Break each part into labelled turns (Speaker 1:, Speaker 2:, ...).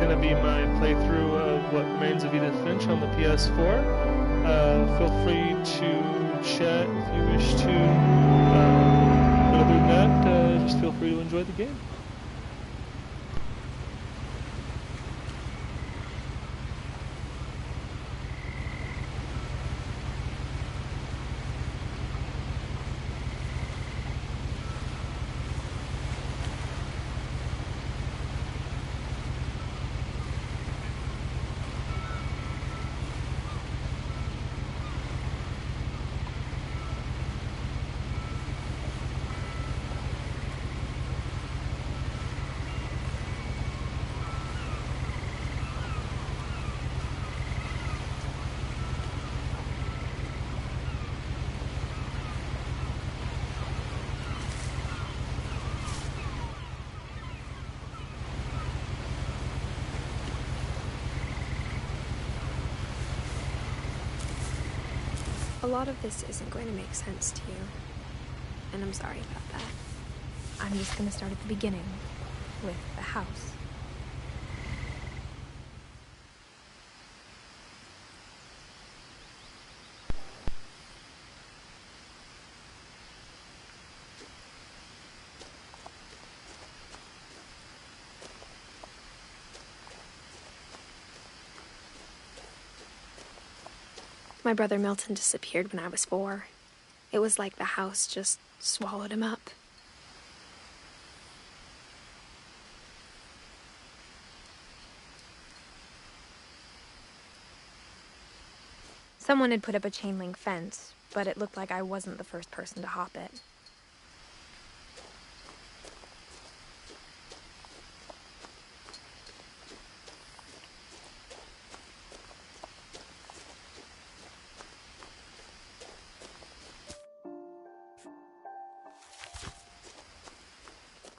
Speaker 1: going to be my playthrough of What Remains of Edith Finch on the PS4. Feel free to chat if you wish to. But other than that, just feel free to enjoy the game.
Speaker 2: A lot of this isn't going to make sense to you, and I'm sorry about that. I'm just going to start at the beginning, with the house. My brother Milton disappeared when I was 4. It was like the house just swallowed him up. Someone had put up a chain link fence, but it looked like I wasn't the first person to hop it.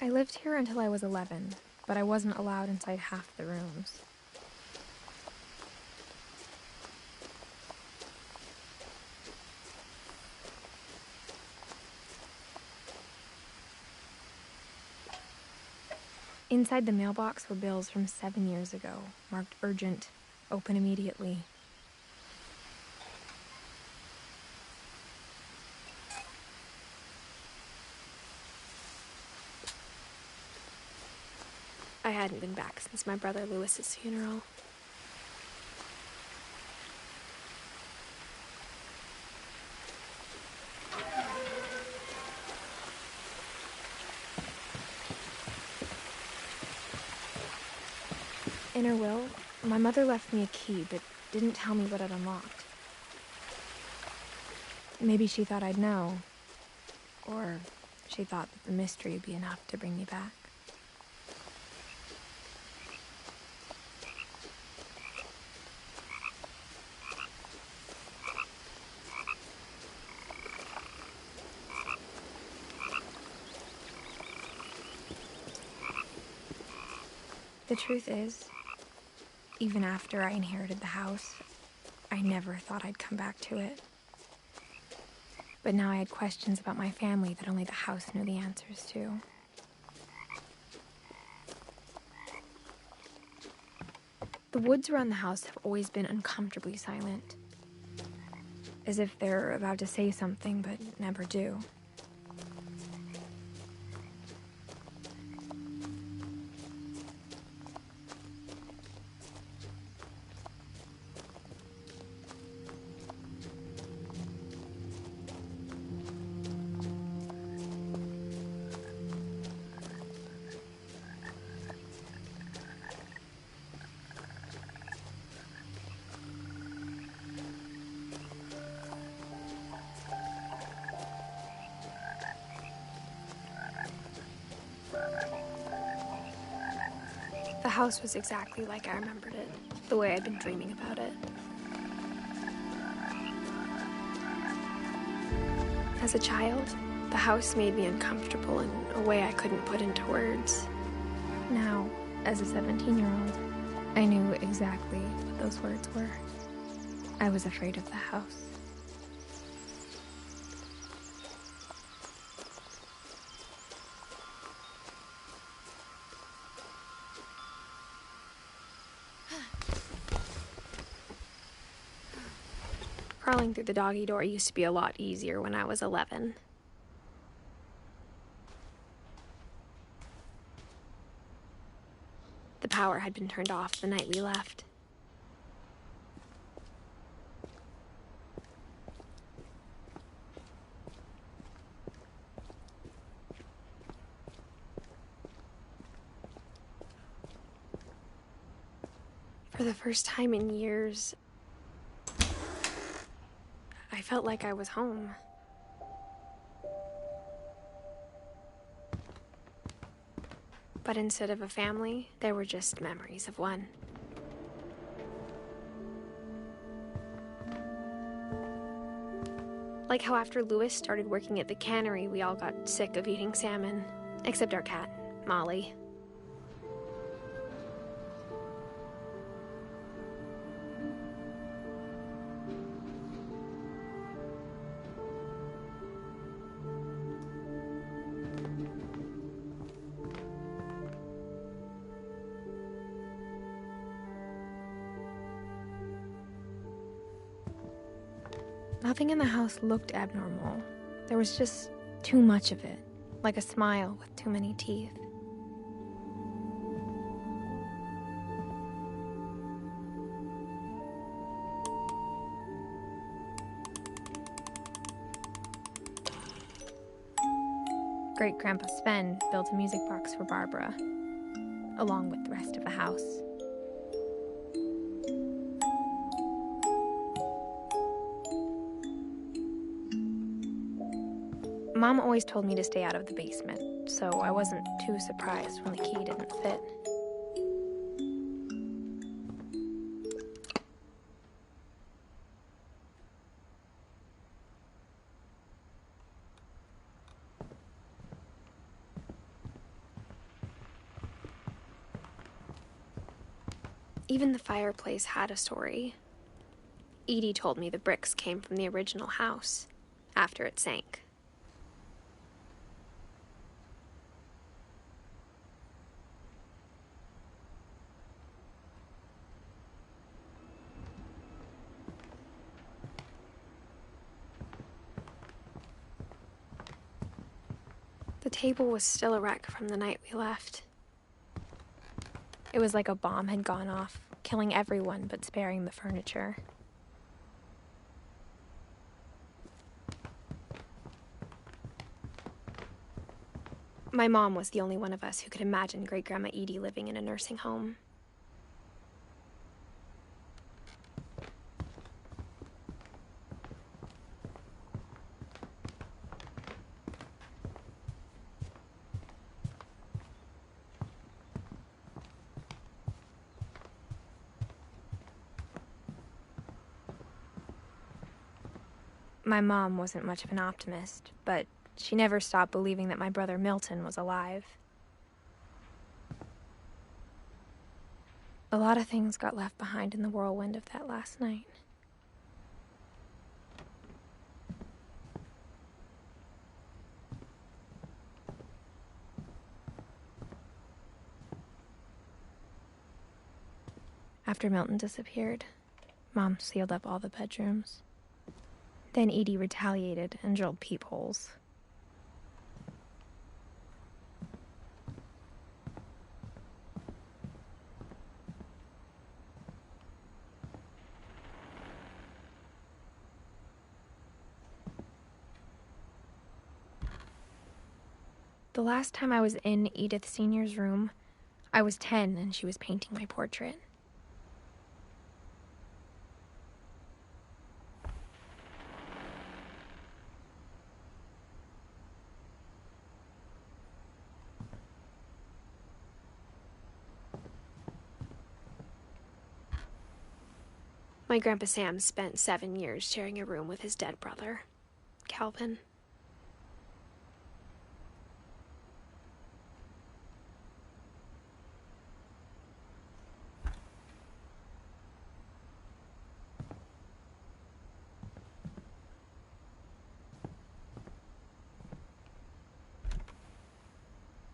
Speaker 2: I lived here until I was 11, but I wasn't allowed inside half the rooms. Inside the mailbox were bills from 7 years ago, marked urgent, open immediately. I hadn't been back since my brother Lewis's funeral. In her will, my mother left me a key, but didn't tell me what it unlocked. Maybe she thought I'd know, or she thought that the mystery would be enough to bring me back. The truth is, even after I inherited the house, I never thought I'd come back to it. But now I had questions about my family that only the house knew the answers to. The woods around the house have always been uncomfortably silent, as if they're about to say something but never do. The house was exactly like I remembered it, the way I'd been dreaming about it. As a child, the house made me uncomfortable in a way I couldn't put into words. Now, as a 17-year-old, I knew exactly what those words were. I was afraid of the house. Crawling through the doggy door used to be a lot easier when I was 11. The power had been turned off the night we left. For the first time in years, I felt like I was home. But instead of a family, there were just memories of one. Like how after Louis started working at the cannery, we all got sick of eating salmon. Except our cat, Molly. Nothing in the house looked abnormal. There was just too much of it, like a smile with too many teeth. Great-Grandpa Sven built a music box for Barbara, along with the rest of the house. Mom always told me to stay out of the basement, so I wasn't too surprised when the key didn't fit. Even the fireplace had a story. Edie told me the bricks came from the original house, after it sank. The table was still a wreck from the night we left. It was like a bomb had gone off, killing everyone but sparing the furniture. My mom was the only one of us who could imagine Great-Grandma Edie living in a nursing home. My mom wasn't much of an optimist, but she never stopped believing that my brother Milton was alive. A lot of things got left behind in the whirlwind of that last night. After Milton disappeared, Mom sealed up all the bedrooms. Then Edie retaliated and drilled peepholes. The last time I was in Edith Sr.'s room, I was 10 and she was painting my portrait. My Grandpa Sam spent 7 years sharing a room with his dead brother, Calvin.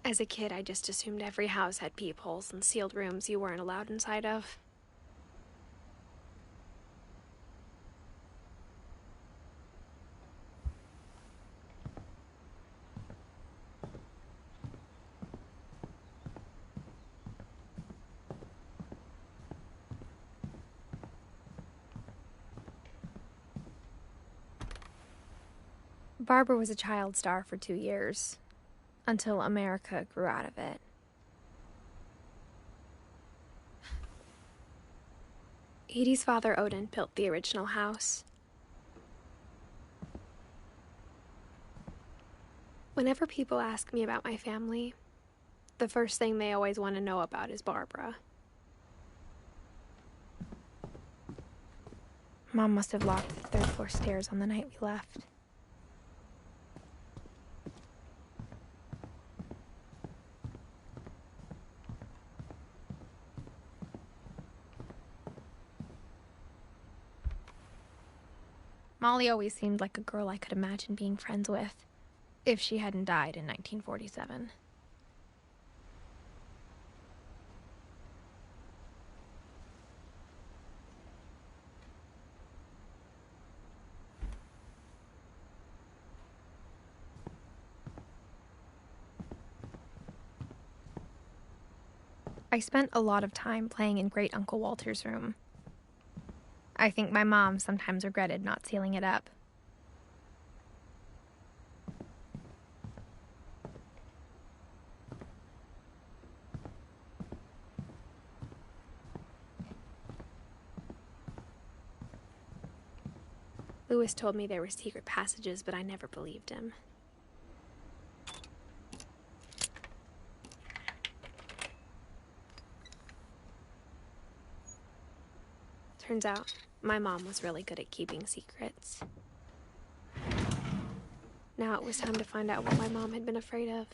Speaker 2: As a kid, I just assumed every house had peepholes and sealed rooms you weren't allowed inside of. Barbara was a child star for 2 years, until America grew out of it. Edie's father, Odin, built the original house. Whenever people ask me about my family, the first thing they always want to know about is Barbara. Mom must have locked the third-floor stairs on the night we left. Molly always seemed like a girl I could imagine being friends with, if she hadn't died in 1947. I spent a lot of time playing in Great Uncle Walter's room. I think my mom sometimes regretted not sealing it up. Lewis told me there were secret passages, but I never believed him. Turns out, my mom was really good at keeping secrets. Now it was time to find out what my mom had been afraid of.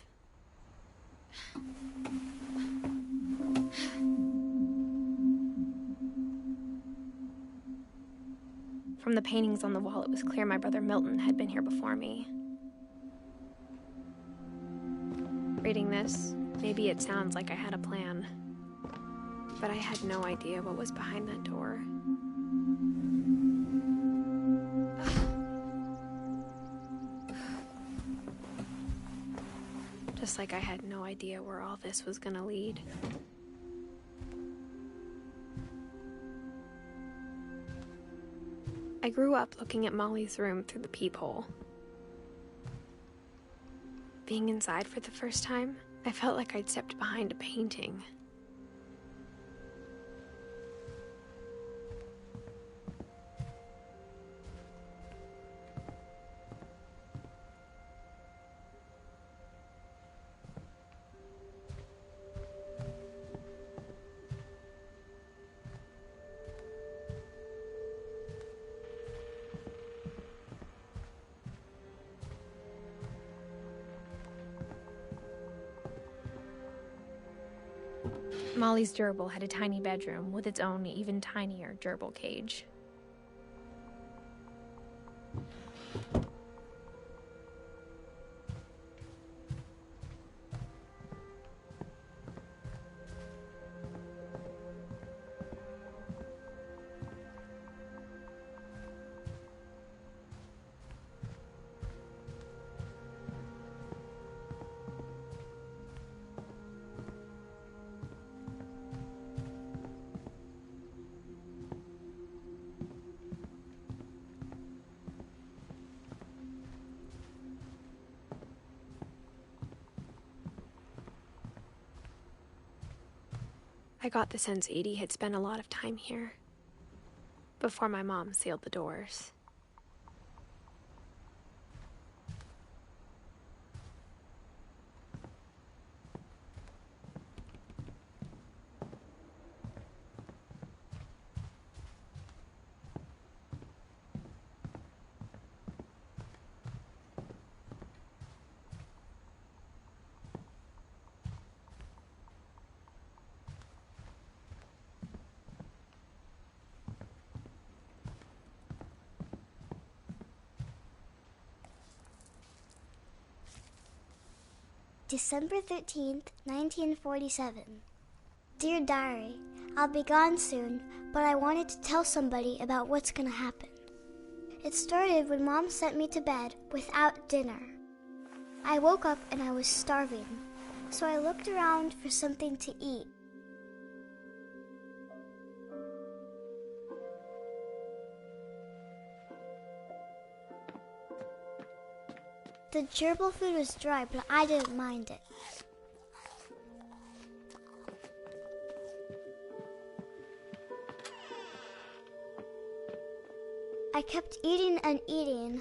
Speaker 2: From the paintings on the wall, it was clear my brother Milton had been here before me. Reading this, maybe it sounds like I had a plan, but I had no idea what was behind that door. Just like I had no idea where all this was gonna lead. I grew up looking at Molly's room through the peephole. Being inside for the first time, I felt like I'd stepped behind a painting. Molly's gerbil had a tiny bedroom with its own even tinier gerbil cage. I got the sense Edie had spent a lot of time here, before my mom sealed the doors.
Speaker 3: December 13th, 1947. Dear Diary, I'll be gone soon, but I wanted to tell somebody about what's gonna happen. It started when Mom sent me to bed without dinner. I woke up and I was starving, so I looked around for something to eat. The gerbil food was dry, but I didn't mind it. I kept eating and eating.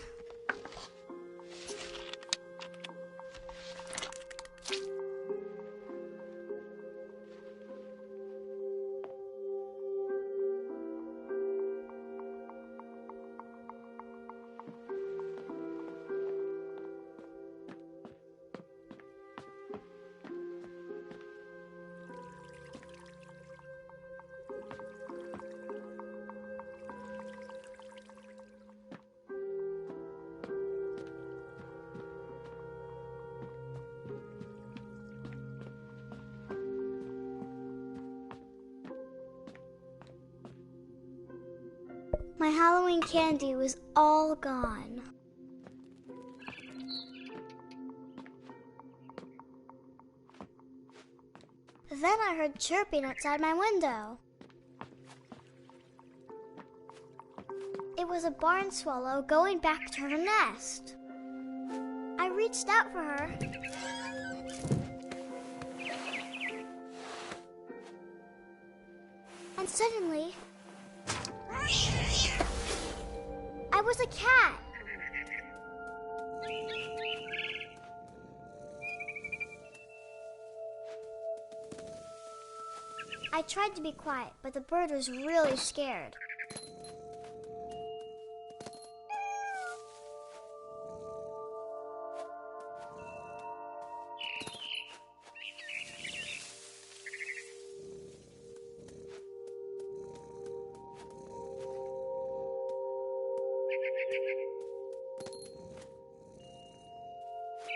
Speaker 3: My Halloween candy was all gone. Then I heard chirping outside my window. It was a barn swallow going back to her nest. I reached out for her. And suddenly, I was a cat. I tried to be quiet, but the bird was really scared.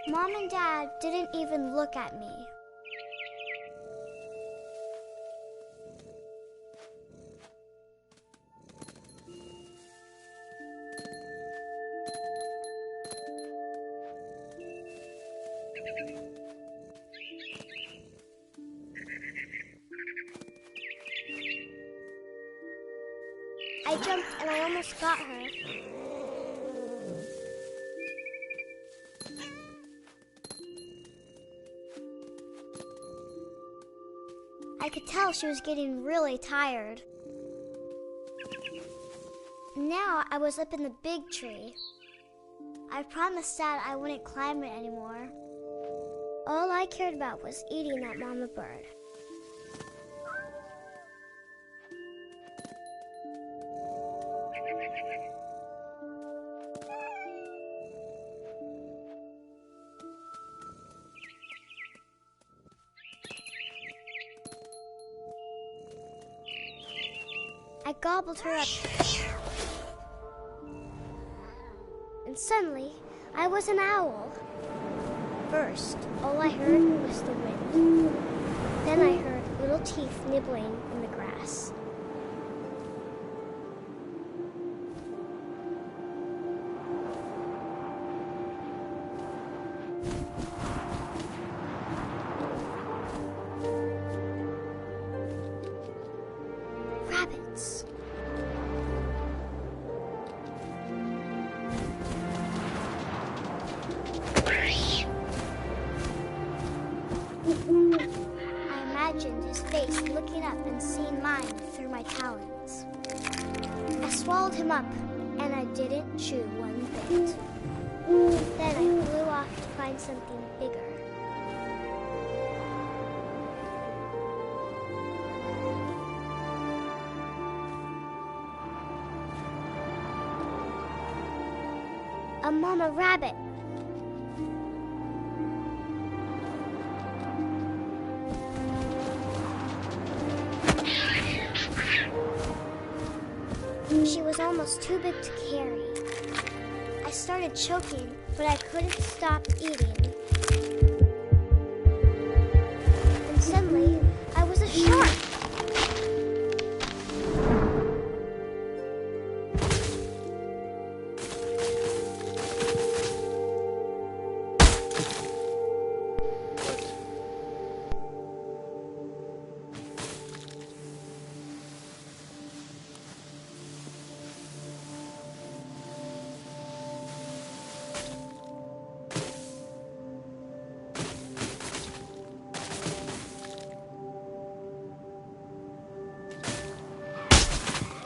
Speaker 3: Mom and Dad didn't even look at me. I jumped and I almost got her. I could tell she was getting really tired. Now I was up in the big tree. I promised Dad I wouldn't climb it anymore. All I cared about was eating that mama bird. I gobbled her up. And suddenly, I was an owl. First, all I heard was the wind. Then I heard little teeth nibbling in the grass. Rabbits. I imagined his face looking up and seeing mine through my talons. I swallowed him up, and I didn't chew one bit. Then I flew off to find something bigger. A mama rabbit. She was almost too big to carry. I started choking, but I couldn't stop eating. And suddenly, I was a shark.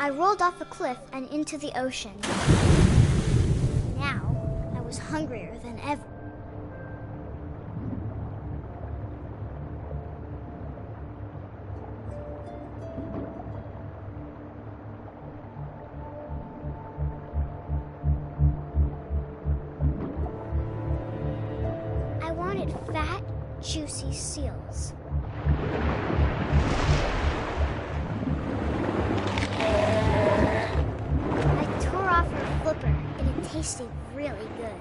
Speaker 3: I rolled off a cliff and into the ocean. Now, I was hungrier than ever. I wanted fat, juicy seals. I tore off her flipper, and it tasted really good.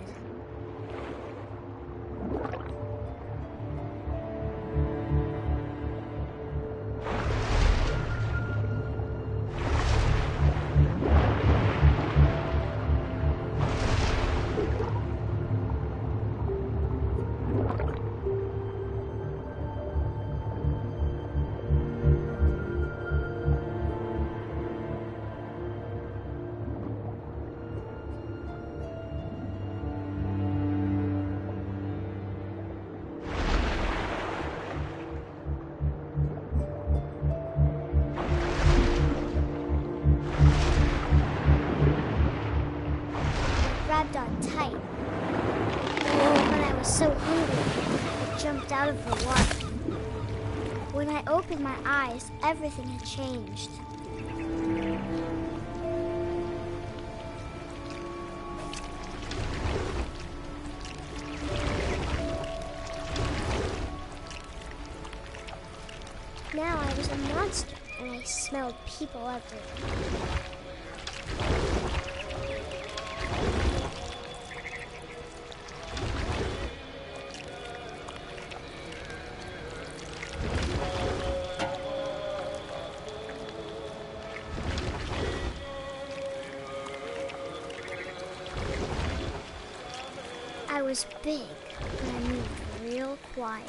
Speaker 3: Grabbed on tight. When I was so hungry, I jumped out of the water. When I opened my eyes, everything had changed. Now I was a monster, and I smelled people everywhere. I was big, but I moved real quiet.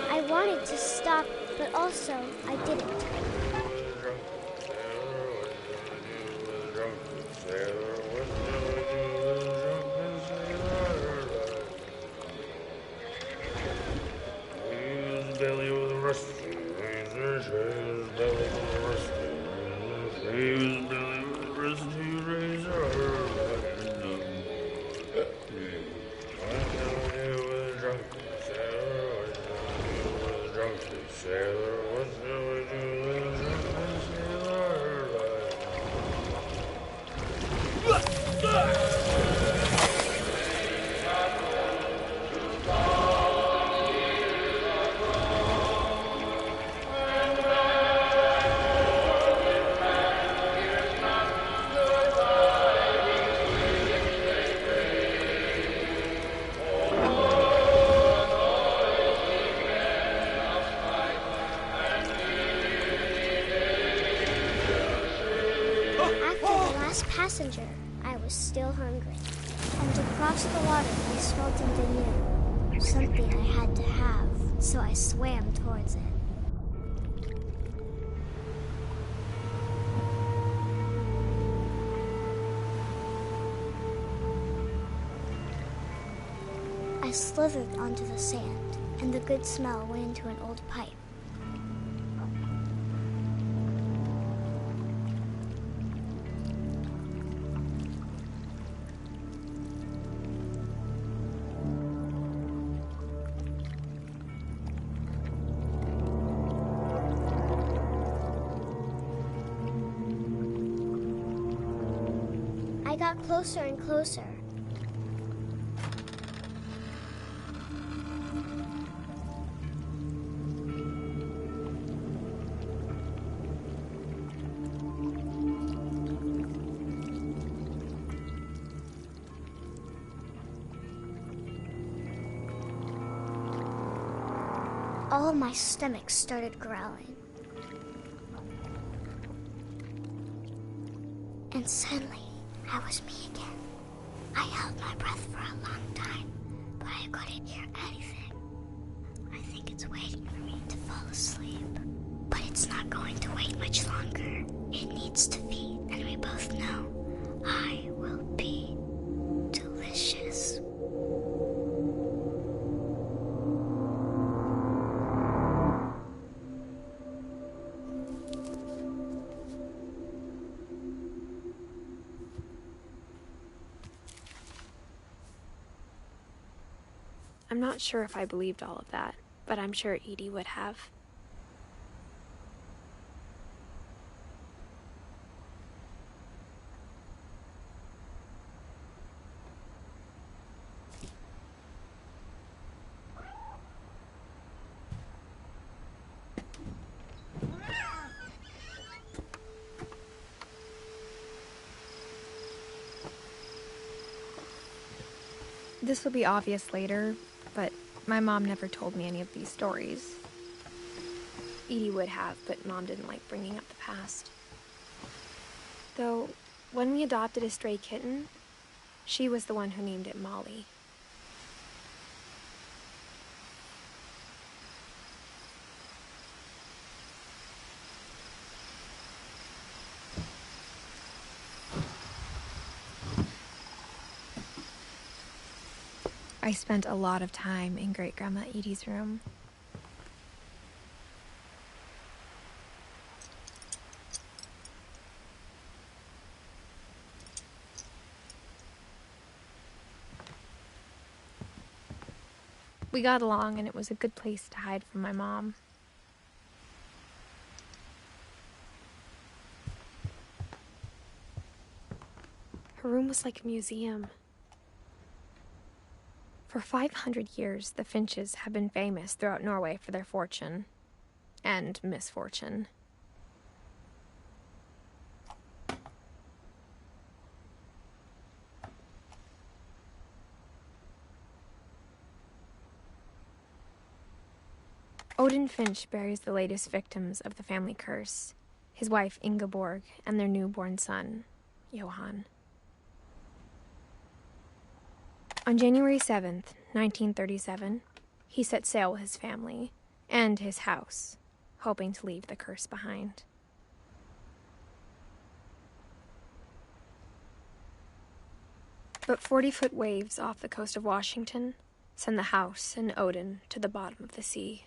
Speaker 3: I wanted to stop, but also I didn't. Passenger, I was still hungry. And to cross the water, I smelled something new. Something I had to have, so I swam towards it. I slithered onto the sand, and the good smell went into an old pipe. I got closer and closer. All of my stomach started growling. And suddenly, I was me again. I held my breath for a long time, but I couldn't hear anything. I think it's It's waiting for me to fall asleep. But it's not going to wait much longer. It needs to feed, and we both know I will be delicious.
Speaker 2: I'm not sure if I believed all of that, but I'm sure Edie would have. This will be obvious later, but my mom never told me any of these stories. Edie would have, but Mom didn't like bringing up the past. Though, when we adopted a stray kitten, she was the one who named it Molly. I spent a lot of time in Great-Grandma Edie's room. We got along, and it was a good place to hide from my mom. Her room was like a museum. For 500 years, the Finches have been famous throughout Norway for their fortune and misfortune. Odin Finch buries the latest victims of the family curse, his wife Ingeborg and their newborn son, Johan. On January 7th, 1937, he set sail with his family and his house, hoping to leave the curse behind. But 40-foot waves off the coast of Washington send the house and Odin to the bottom of the sea.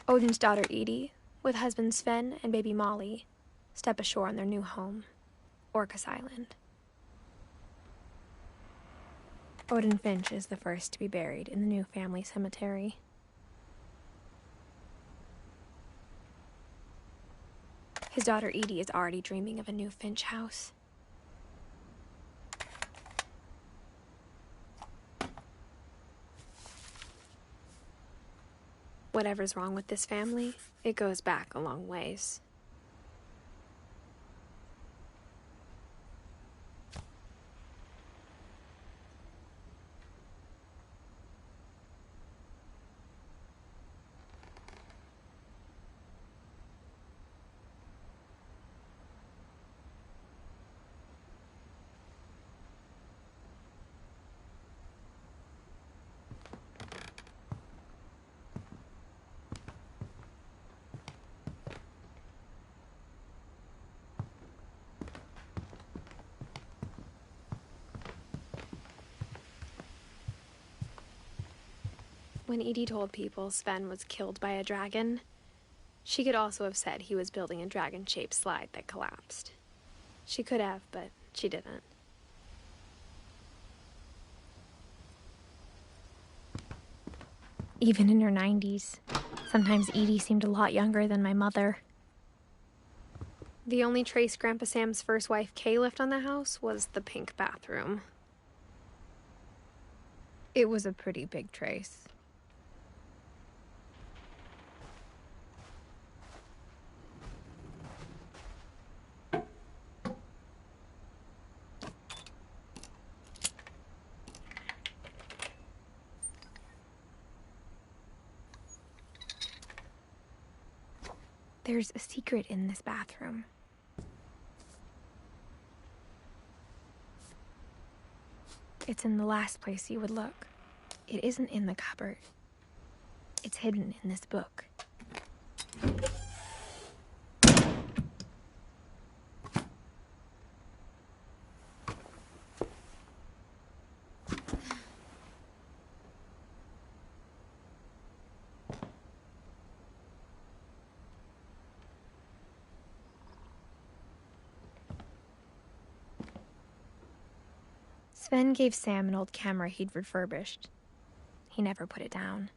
Speaker 2: Odin's daughter Edie, with husband Sven and baby Molly, step ashore on their new home, Orcas Island. Odin Finch is the first to be buried in the new family cemetery. His daughter Edie is already dreaming of a new Finch house. Whatever's wrong with this family, it goes back a long ways. When Edie told people Sven was killed by a dragon, she could also have said he was building a dragon-shaped slide that collapsed. She could have, but she didn't. Even in her 90s, sometimes Edie seemed a lot younger than my mother. The only trace Grandpa Sam's first wife Kay left on the house was the pink bathroom. It was a pretty big trace. There's a secret in this bathroom. It's in the last place you would look. It isn't in the cupboard. It's hidden in this book. Sven gave Sam an old camera he'd refurbished. He never put it down.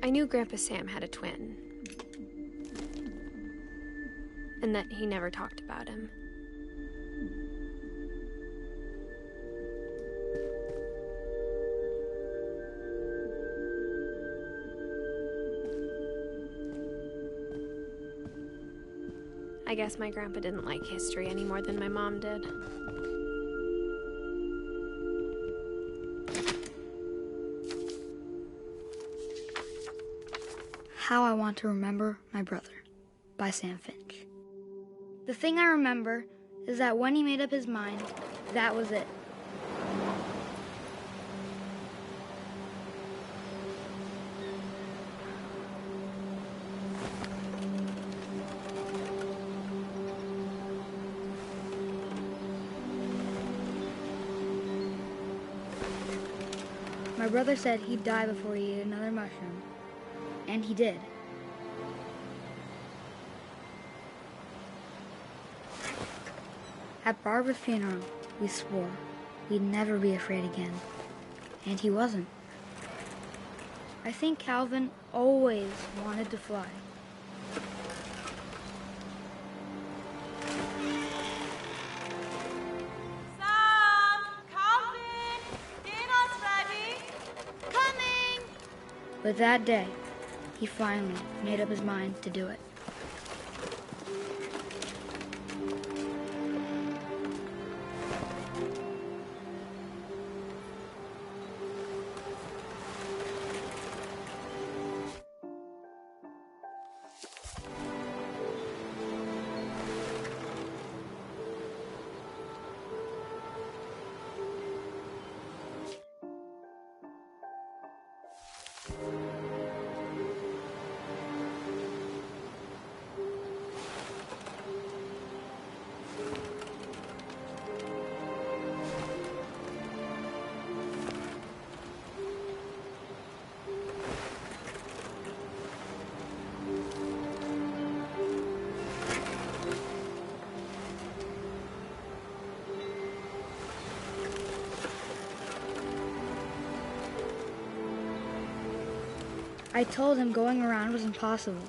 Speaker 2: I knew Grandpa Sam had a twin, and that he never talked about him. I guess my grandpa didn't like history any more than my mom did.
Speaker 4: How I Want to Remember My Brother by Sam Finch. The thing I remember is that when he made up his mind, that was it. My brother said he'd die before he ate another mushroom. And he did. At Barbara's funeral, we swore we'd never be afraid again. And he wasn't. I think Calvin always wanted to fly.
Speaker 5: Sam! Calvin! Dinner's ready! Coming!
Speaker 4: But that day, he finally made up his mind to do it. I told him going around was impossible.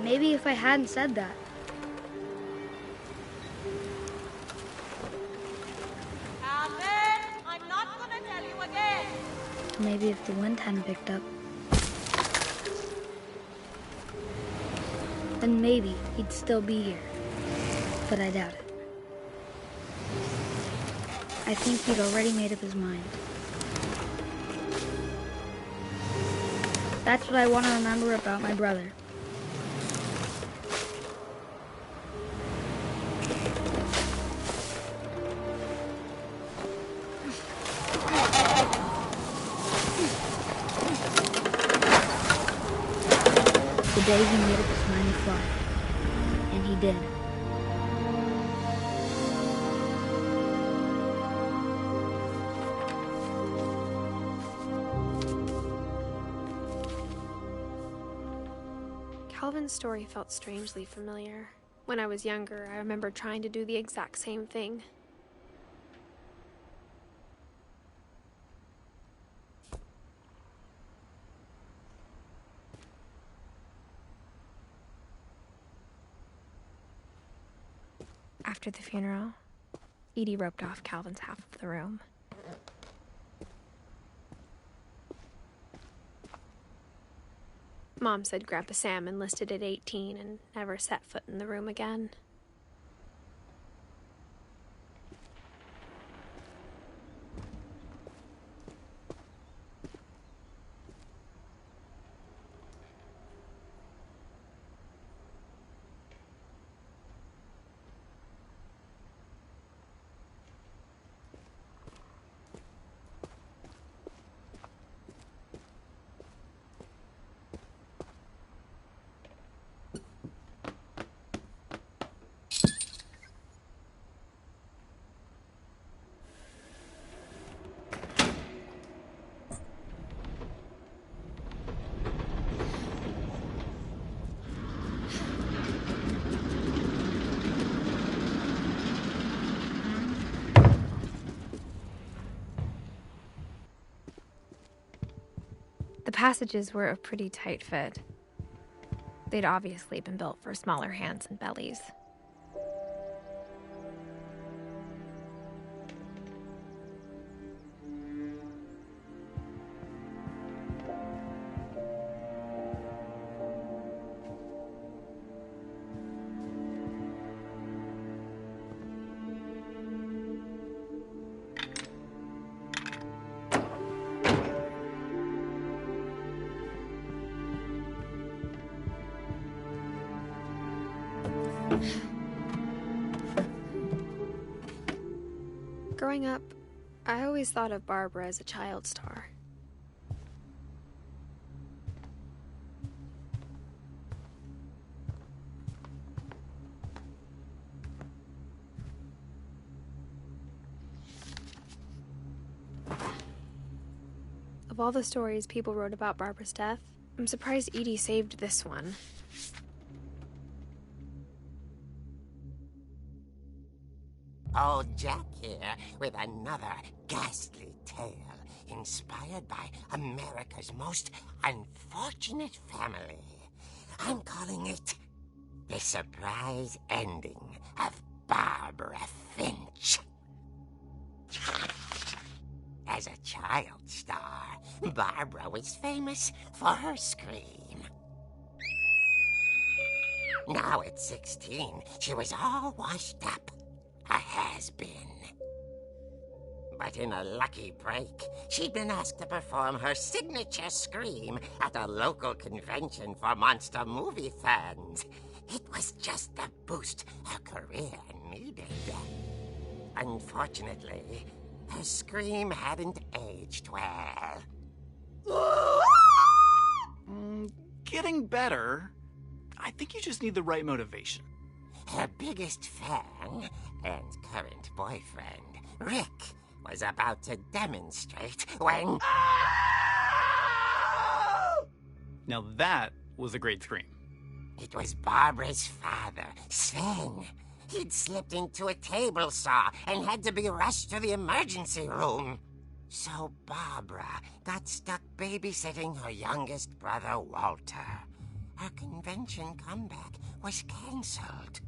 Speaker 4: Maybe if I hadn't said that.
Speaker 5: Calvin! I'm not gonna tell you again!
Speaker 4: Maybe if the wind hadn't picked up. Then maybe he'd still be here. But I doubt it. I think he'd already made up his mind. That's what I want to remember about my brother. The day he made up his mind to fly. And he did.
Speaker 2: Calvin's story felt strangely familiar. When I was younger, I remember trying to do the exact same thing. After the funeral, Edie roped off Calvin's half of the room. Mom said Grandpa Sam enlisted at 18 and never set foot in the room again. The passages were a pretty tight fit. They'd obviously been built for smaller hands and bellies. Growing up, I always thought of Barbara as a child star. Of all the stories people wrote about Barbara's death, I'm surprised Edie saved this one.
Speaker 6: Old Jack here with another ghastly tale inspired by America's most unfortunate family. I'm calling it The Surprise Ending of Barbara Finch. As a child star, Barbara was famous for her scream. Now at 16, she was all washed up. A has-been. But in a lucky break, she'd been asked to perform her signature scream at a local convention for monster movie fans. It was just the boost her career needed. Unfortunately, her scream hadn't aged well.
Speaker 7: Getting better. I think you just need the right motivation.
Speaker 6: Her biggest fan and current boyfriend, Rick, was about to demonstrate when...
Speaker 7: Now that was a great scream.
Speaker 6: It was Barbara's father, Sven. He'd slipped into a table saw and had to be rushed to the emergency room. So Barbara got stuck babysitting her youngest brother, Walter. Her convention comeback was cancelled.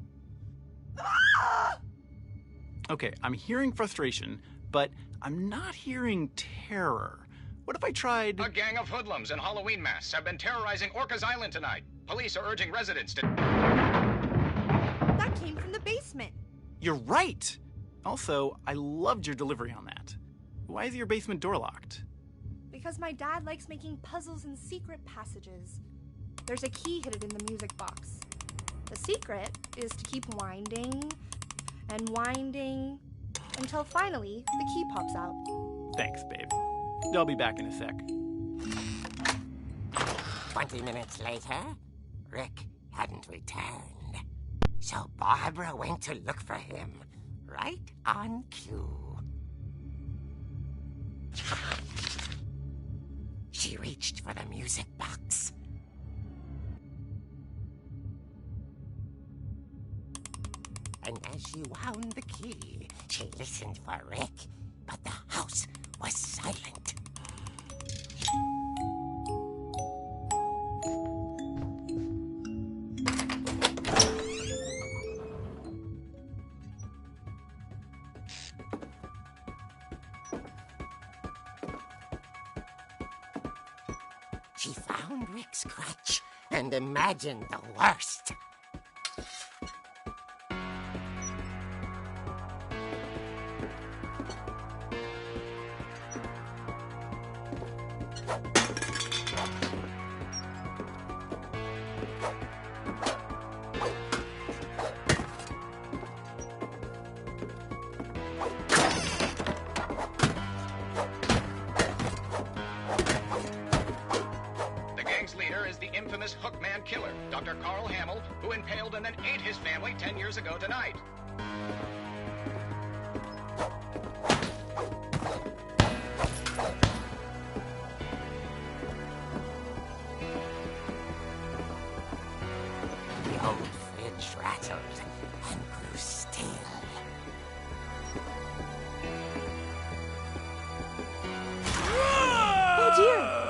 Speaker 7: Okay, I'm hearing frustration, but I'm not hearing terror. What if I tried...
Speaker 8: A gang of hoodlums in Halloween masks have been terrorizing Orcas Island tonight. Police are urging residents to...
Speaker 5: That came from the basement.
Speaker 7: You're right! Also, I loved your delivery on that. Why is your basement door locked?
Speaker 5: Because my dad likes making puzzles and secret passages. There's a key hidden in the music box. The secret is to keep winding and winding until finally the key pops out.
Speaker 7: Thanks, babe. I'll be back in a sec.
Speaker 6: 20 minutes later, Rick hadn't returned. So Barbara went to look for him, right on cue. She reached for the music box. And as she wound the key, she listened for Rick, but the house was silent. She found Rick's crutch and imagined the worst.
Speaker 8: Hookman killer, Dr. Carl Hamill, who impaled and then ate his family 10 years ago tonight.
Speaker 6: The old fridge rattled and grew still.
Speaker 5: Oh dear!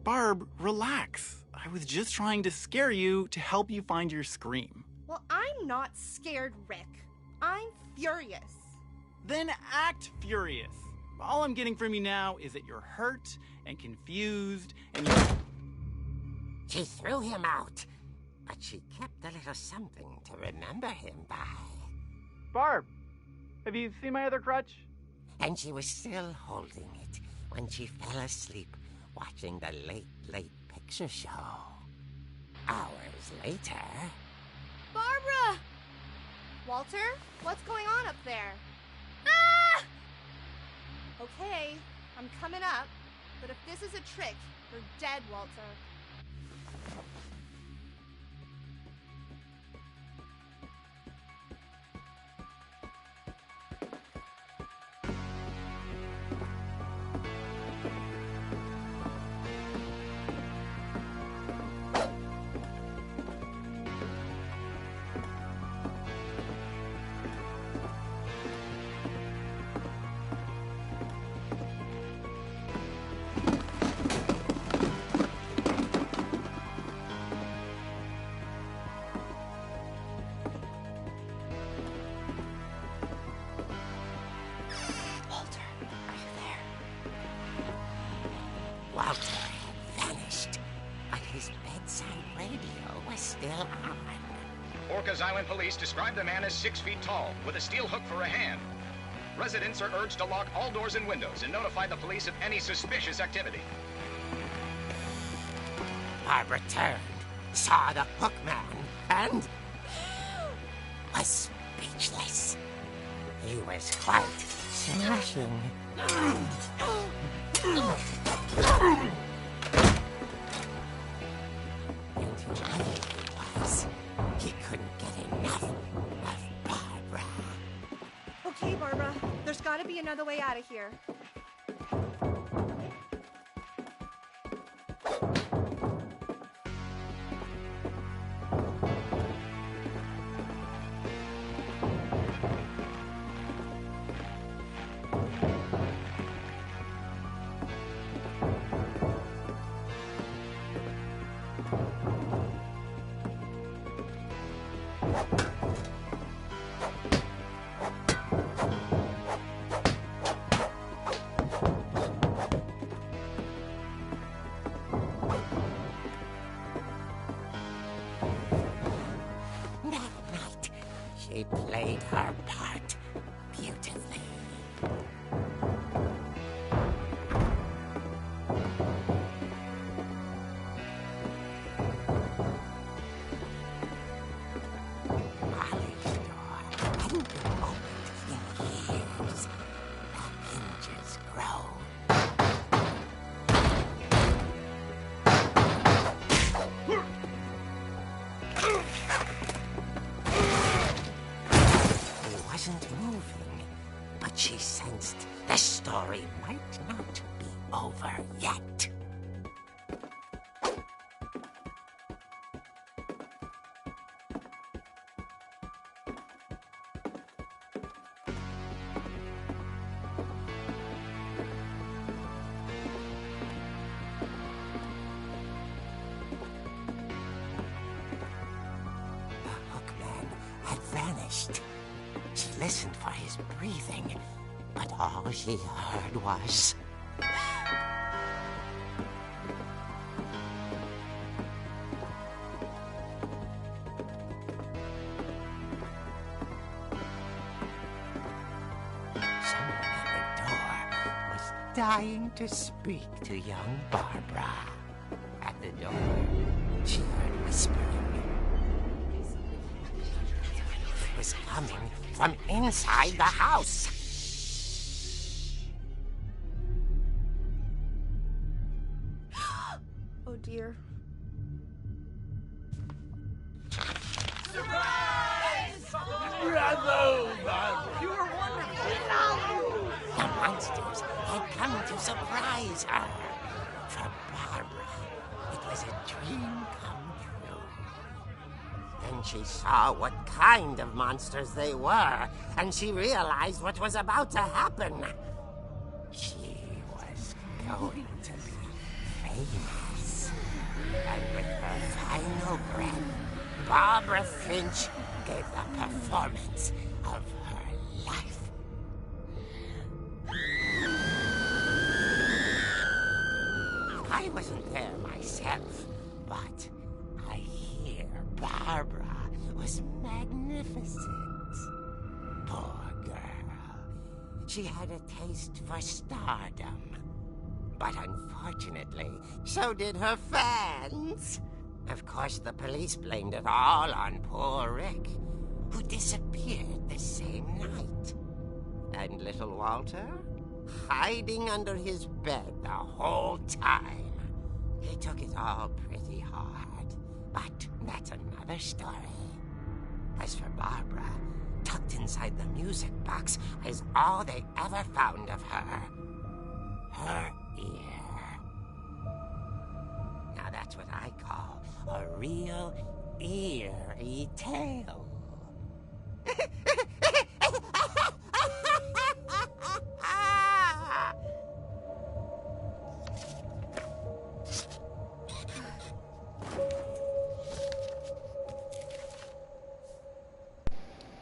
Speaker 7: Barb, relax. I was just trying to scare you to help you find your scream.
Speaker 5: Well, I'm not scared, Rick. I'm furious.
Speaker 7: Then act furious. All I'm getting from you now is that you're hurt and confused and you...
Speaker 6: She threw him out, but she kept a little something to remember him by.
Speaker 7: Barb, have you seen my other crutch?
Speaker 6: And she was still holding it when she fell asleep watching the late picture show. Hours later...
Speaker 5: Barbara! Walter, what's going on up there? Ah! Okay, I'm coming up, but if this is a trick, you're dead, Walter.
Speaker 6: Walter had vanished, but his bedside radio was still on.
Speaker 8: Orcas Island police describe the man as 6 feet tall, with a steel hook for a hand. Residents are urged to lock all doors and windows and notify the police of any suspicious activity.
Speaker 6: Barbara turned, saw the hook man, and was speechless. He was quite smashing. And whoever he was, he couldn't get enough of Barbara.
Speaker 5: Okay, Barbara, there's gotta be another way out of here.
Speaker 6: She played her part beautifully. Molly's door hadn't been opened in years. The hinges groaned. Wasn't moving, but she sensed the story might not be over yet. The hookman had vanished. She listened for his breathing, But all she heard was... someone at the door was dying to speak to young Barbara. At the door, she heard whispering. It was coming from inside the house.
Speaker 5: Oh dear.
Speaker 6: The monsters had come to surprise her. For Barbara, it was a dream come true. Then she saw what kind of monsters they were, and she realized what was about to happen. She was going to be famous. And with her final breath, Barbara Finch gave the performance of her life. I wasn't there myself, but I hear Barbara was magnificent. Poor girl. She had a taste for stardom. But unfortunately, so did her fans. Of course, the police blamed it all on poor Rick, who disappeared the same night. And little Walter? Hiding under his bed the whole time. He took it all pretty hard, but that's another story. As for Barbara, tucked inside the music box is all they ever found of her. Her ear. Now that's what I call a real eerie tale.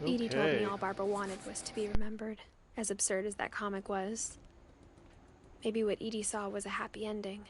Speaker 2: Edie told me all Barbara wanted was to be remembered, as absurd as that comic was. Maybe what Edie saw was a happy ending.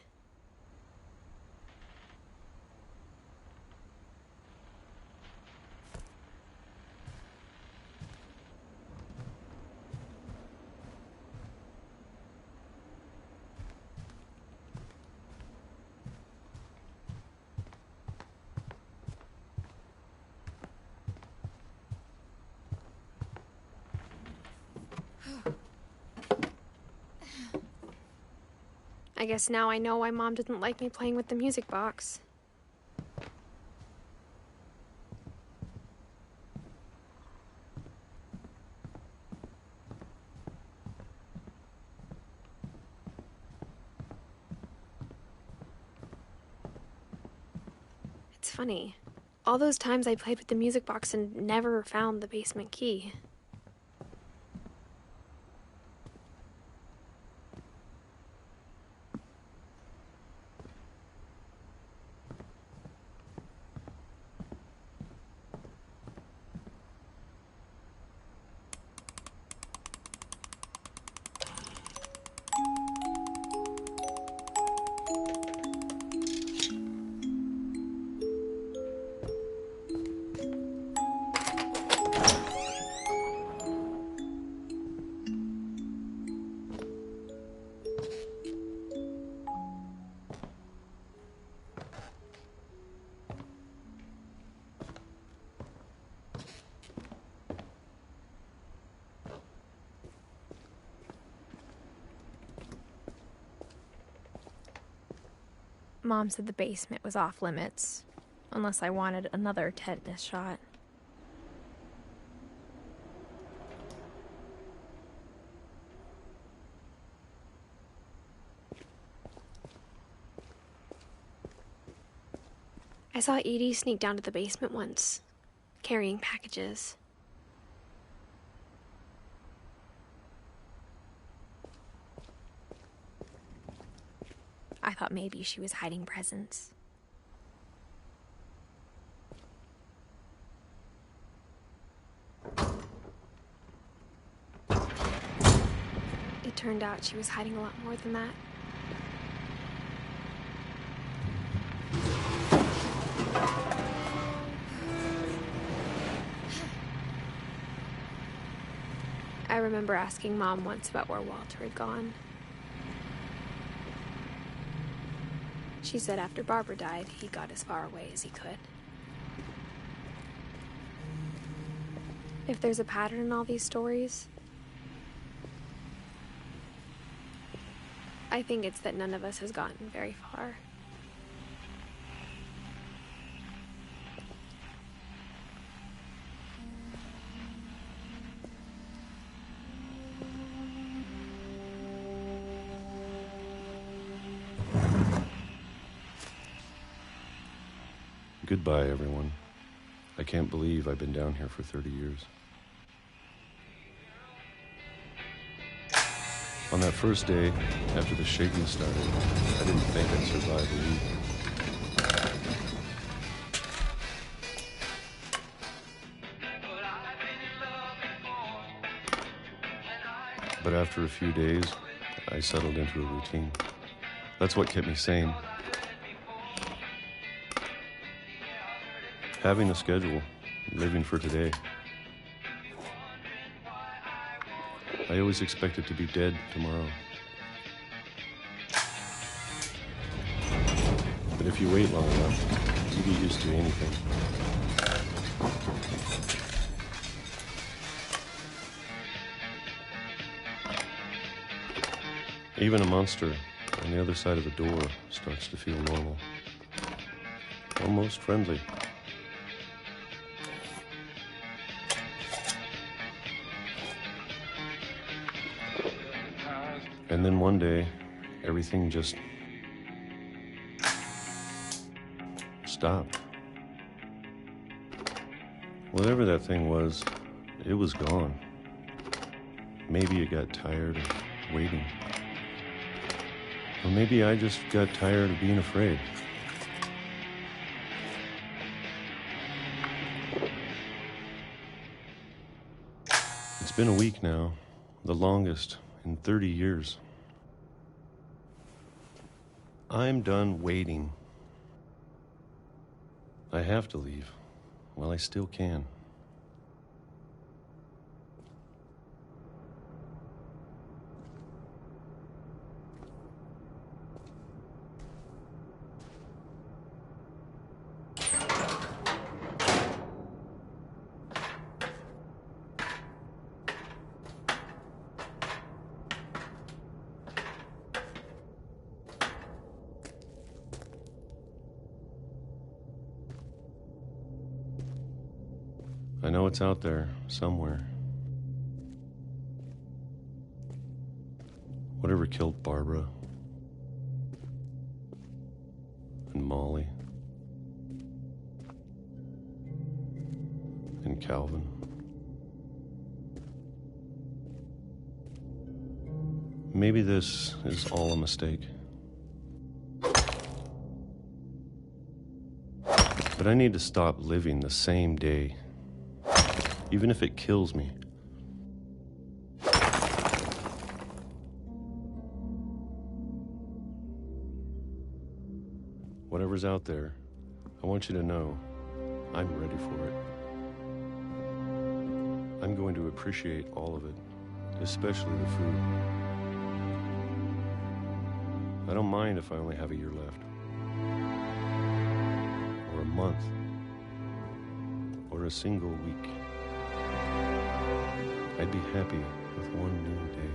Speaker 2: I guess now I know why Mom didn't like me playing with the music box. It's funny. All those times I played with the music box and never found the basement key. Mom said the basement was off limits, unless I wanted another tetanus shot. I saw Edie sneak down to the basement once, carrying packages. I thought maybe she was hiding presents. turned out she was hiding a lot more than that. I remember asking Mom once about where Walter had gone. She said after Barbara died, he got as far away as he could. If there's a pattern in all these stories, I think it's that none of us has gotten very far.
Speaker 9: Goodbye, everyone. I can't believe I've been down here for 30 years. On that first day, after the shaking started, I didn't think I'd survive a week. But after a few days, I settled into a routine. That's what kept me sane. Having a schedule, living for today. I always expected to be dead tomorrow. But if you wait long enough, you get used to anything. Even a monster on the other side of a door starts to feel normal. Almost friendly. And then one day, everything just stopped. Whatever that thing was, it was gone. Maybe it got tired of waiting. Or maybe I just got tired of being afraid. It's been a week now, the longest in 30 years. I'm done waiting. I have to leave while I still can. I know it's out there, somewhere. Whatever killed Barbara and Molly and Calvin. Maybe this is all a mistake. But I need to stop living the same day. Even if it kills me. Whatever's out there, I want you to know I'm ready for it. I'm going to appreciate all of it, especially the food. I don't mind if I only have a year left. Or a month. Or a single week. I'd be happy with one new day.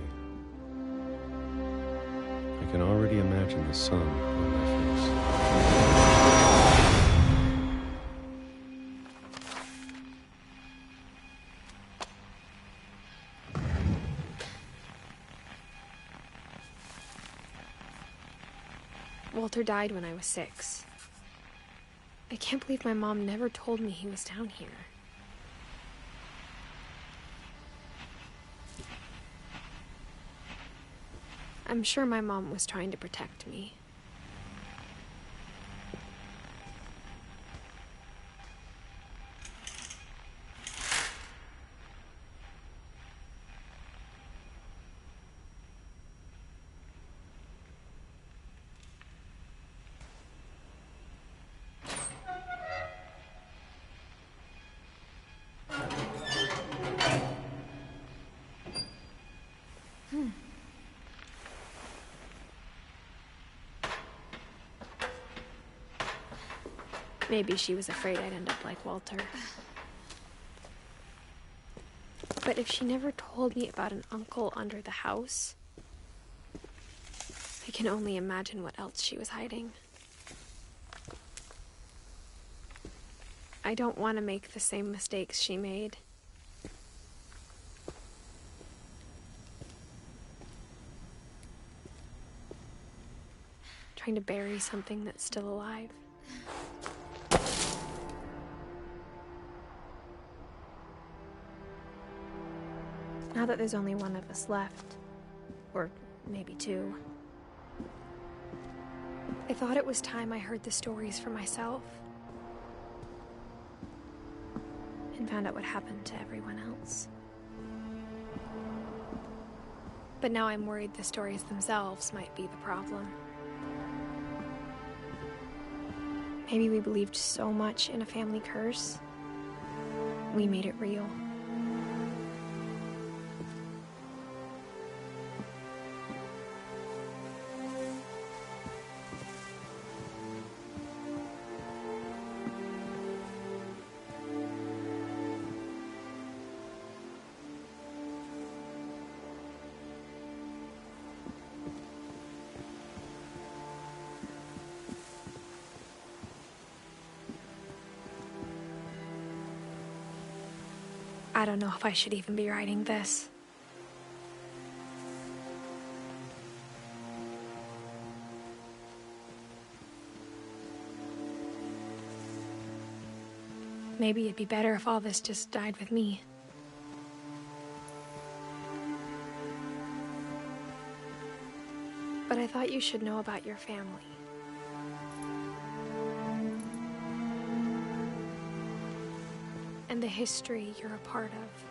Speaker 9: I can already imagine the sun on my face.
Speaker 2: Walter died when I was 6. I can't believe my mom never told me he was down here. I'm sure my mom was trying to protect me. Maybe she was afraid I'd end up like Walter. But if she never told me about an uncle under the house, I can only imagine what else she was hiding. I don't want to make the same mistakes she made. Trying to bury something that's still alive. Now that there's only one of us left, or maybe two, I thought it was time I heard the stories for myself and found out what happened to everyone else. But now I'm worried the stories themselves might be the problem. Maybe we believed so much in a family curse, we made it real. I don't know if I should even be writing this. Maybe it'd be better if all this just died with me. But I thought you should know about your family. And the history you're a part of.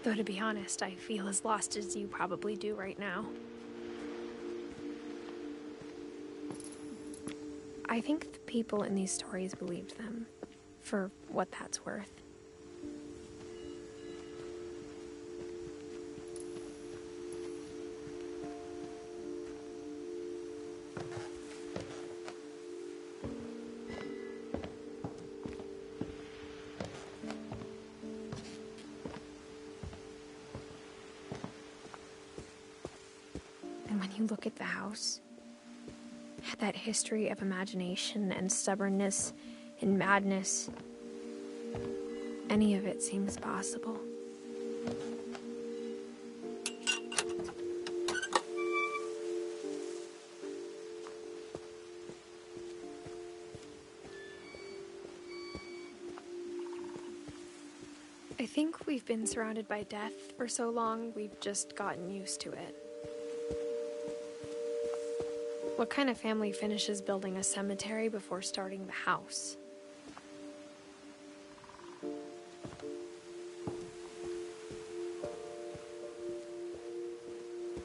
Speaker 2: Though to be honest, I feel as lost as you probably do right now. I think the people in these stories believed them, for what that's worth. You look at the house, that history of imagination and stubbornness and madness, any of it seems possible. I think we've been surrounded by death for so long, we've just gotten used to it. What kind of family finishes building a cemetery before starting the house?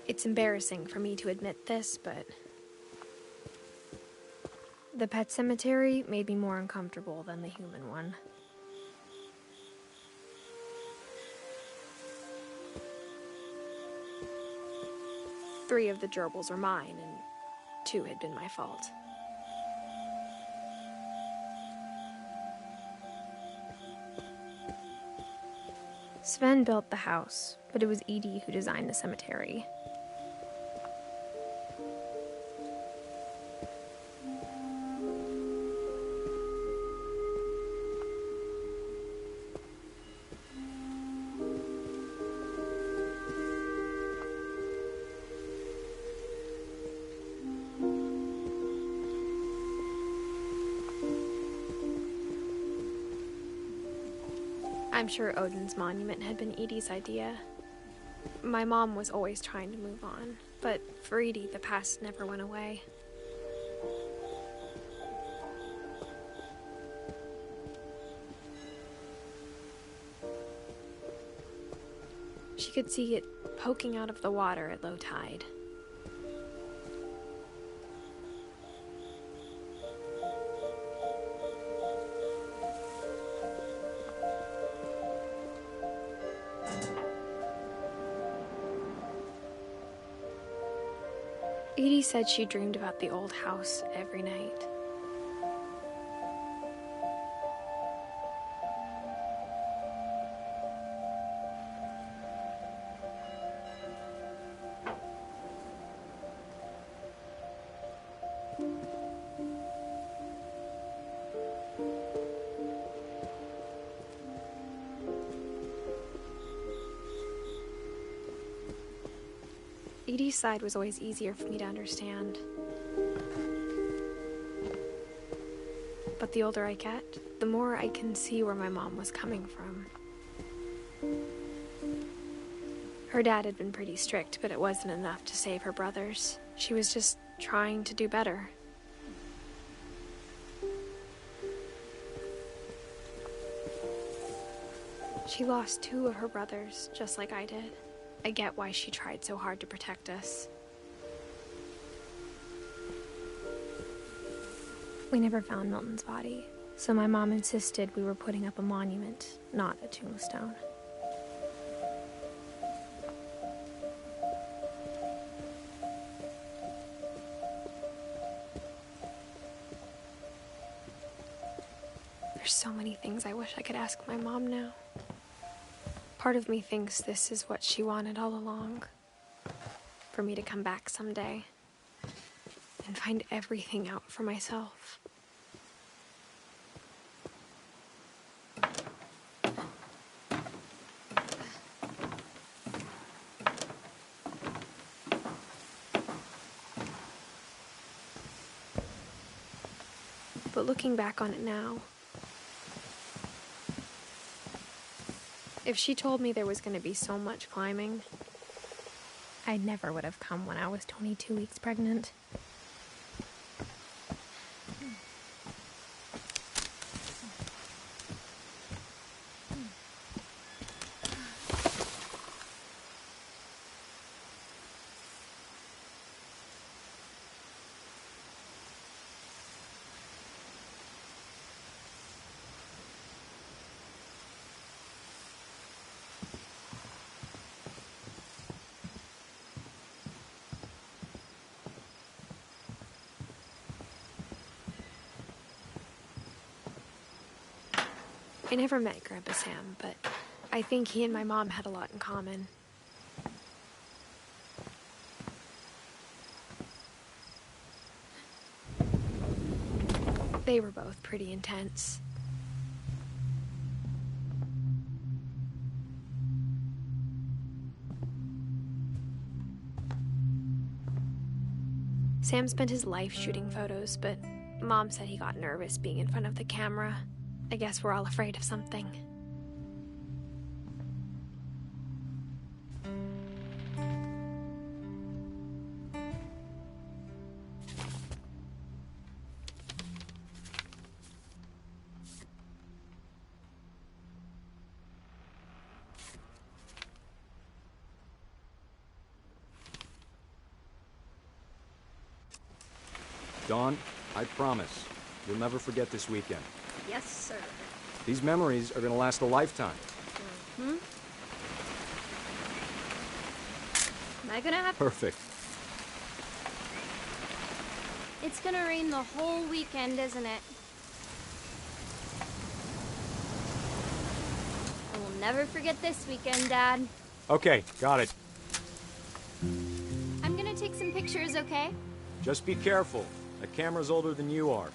Speaker 2: It's embarrassing for me to admit this, but the pet cemetery made me more uncomfortable than the human one. Three of the gerbils are mine, and 2 had been my fault. Sven built the house, but it was Edie who designed the cemetery. I'm sure Odin's monument had been Edie's idea. My mom was always trying to move on, but for Edie, the past never went away. She could see it poking out of the water at low tide. Edie said she dreamed about the old house every night. Edie's side was always easier for me to understand. But the older I get, the more I can see where my mom was coming from. Her dad had been pretty strict, but it wasn't enough to save her brothers. She was just trying to do better. She lost 2 of her brothers, just like I did. I get why she tried so hard to protect us. We never found Milton's body, so my mom insisted we were putting up a monument, not a tombstone. There's so many things I wish I could ask my mom now. Part of me thinks this is what she wanted all along. For me to come back someday and find everything out for myself. But looking back on it now, if she told me there was going to be so much climbing, I never would have come when I was 22 weeks pregnant. I never met Grandpa Sam, but I think he and my mom had a lot in common. They were both pretty intense. Sam spent his life shooting photos, but Mom said he got nervous being in front of the camera. I guess we're all afraid of something.
Speaker 10: Dawn, I promise, you'll never forget this weekend.
Speaker 2: Yes, sir.
Speaker 10: These memories are gonna last a lifetime.
Speaker 2: Am I gonna have...
Speaker 10: Perfect.
Speaker 11: It's gonna rain the whole weekend, isn't it? I will never forget this weekend, Dad.
Speaker 10: Okay, got it.
Speaker 11: I'm gonna take some pictures, okay?
Speaker 10: Just be careful. That camera's older than you are.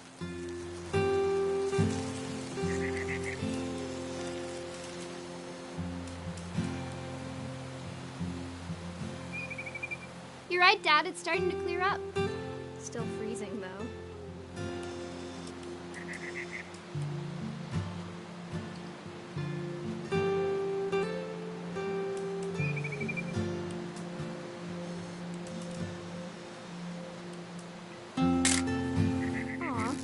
Speaker 11: You're right, Dad. It's starting to clear up.
Speaker 2: Still freezing, though.
Speaker 11: Aw.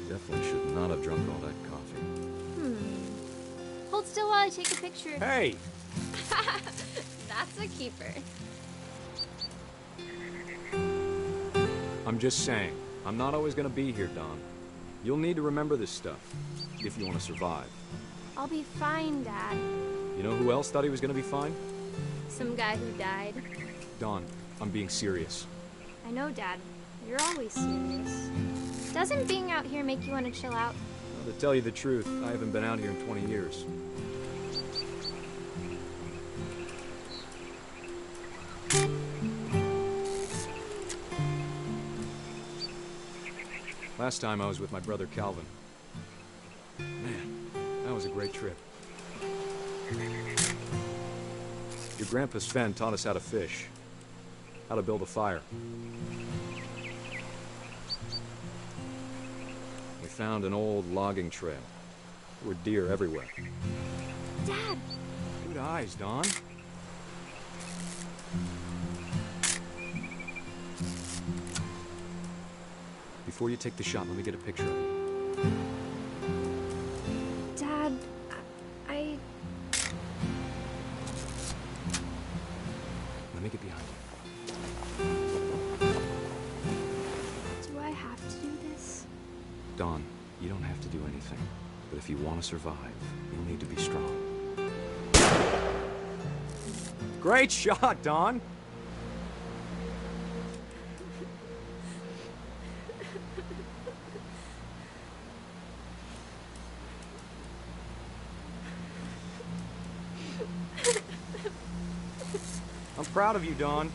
Speaker 10: Definitely should not have drunk all that coffee.
Speaker 11: Hold still while I take a picture.
Speaker 10: Hey!
Speaker 11: That's a keeper.
Speaker 10: I'm just saying, I'm not always gonna be here, Don. You'll need to remember this stuff, if you want to survive.
Speaker 11: I'll be fine, Dad.
Speaker 10: You know who else thought he was gonna be fine?
Speaker 11: Some guy who died.
Speaker 10: Don, I'm being serious.
Speaker 11: I know, Dad. You're always serious. Doesn't being out here make you want to chill out?
Speaker 10: Well, to tell you the truth, I haven't been out here in 20 years. Last time I was with my brother Calvin. Man, that was a great trip. Your grandpa Sven taught us how to fish, how to build a fire. We found an old logging trail. There were deer everywhere.
Speaker 11: Dad!
Speaker 10: Good eyes, Don. Before you take the shot, let me get a picture of you.
Speaker 2: Dad, I...
Speaker 10: Let me get behind you.
Speaker 2: Do I have to do this?
Speaker 10: Don, you don't have to do anything. But if you want to survive, you'll need to be strong. Great shot, Don! I'm proud of you, Don.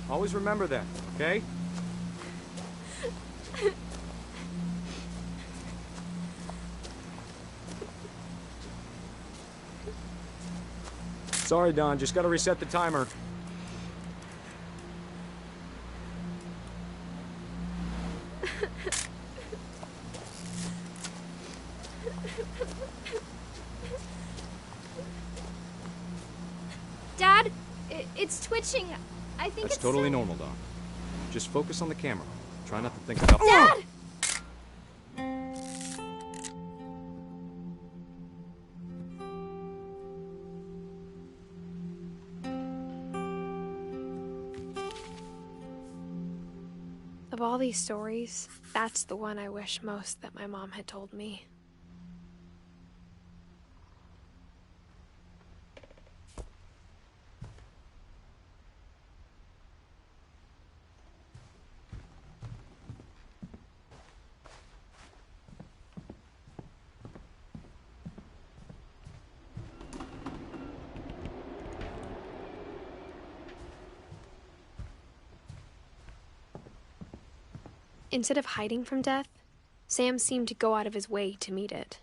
Speaker 10: Always remember that, okay? Sorry, Don. Just gotta reset the timer.
Speaker 11: Dad, it's twitching. I think
Speaker 10: That's
Speaker 11: it's
Speaker 10: totally normal, Don. Just focus on the camera. Try not to think about—
Speaker 11: Dad!
Speaker 2: Of all these stories, that's the one I wish most that my mom had told me. Instead of hiding from death, Sam seemed to go out of his way to meet it.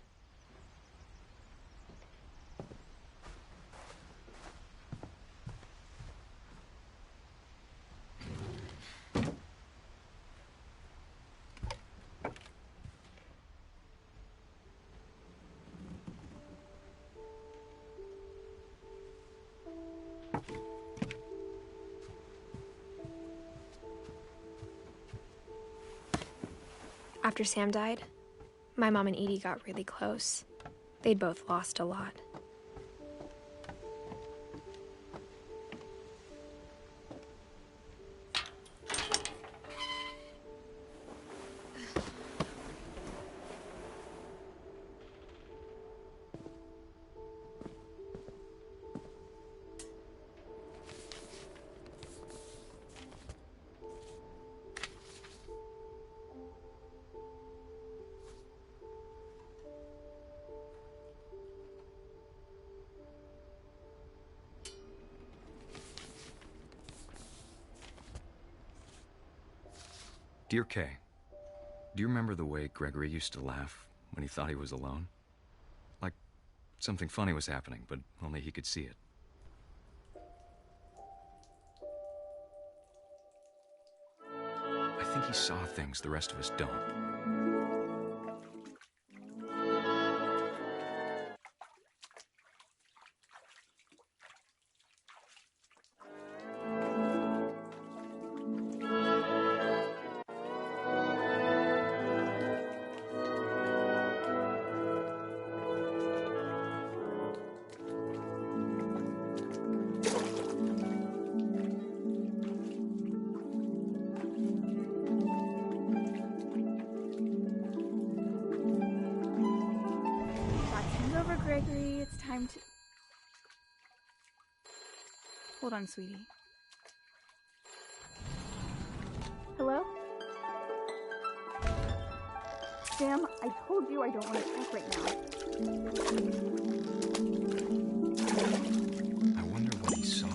Speaker 2: After Sam died, my mom and Edie got really close. They'd both lost a lot.
Speaker 10: Dear Kay, do you remember the way Gregory used to laugh when he thought he was alone? Like something funny was happening, but only he could see it. think he saw things the rest of us don't.
Speaker 12: Gregory, it's time to... Hold on, sweetie. Hello? Sam, I told you I don't want to talk right now.
Speaker 10: I wonder what he saw.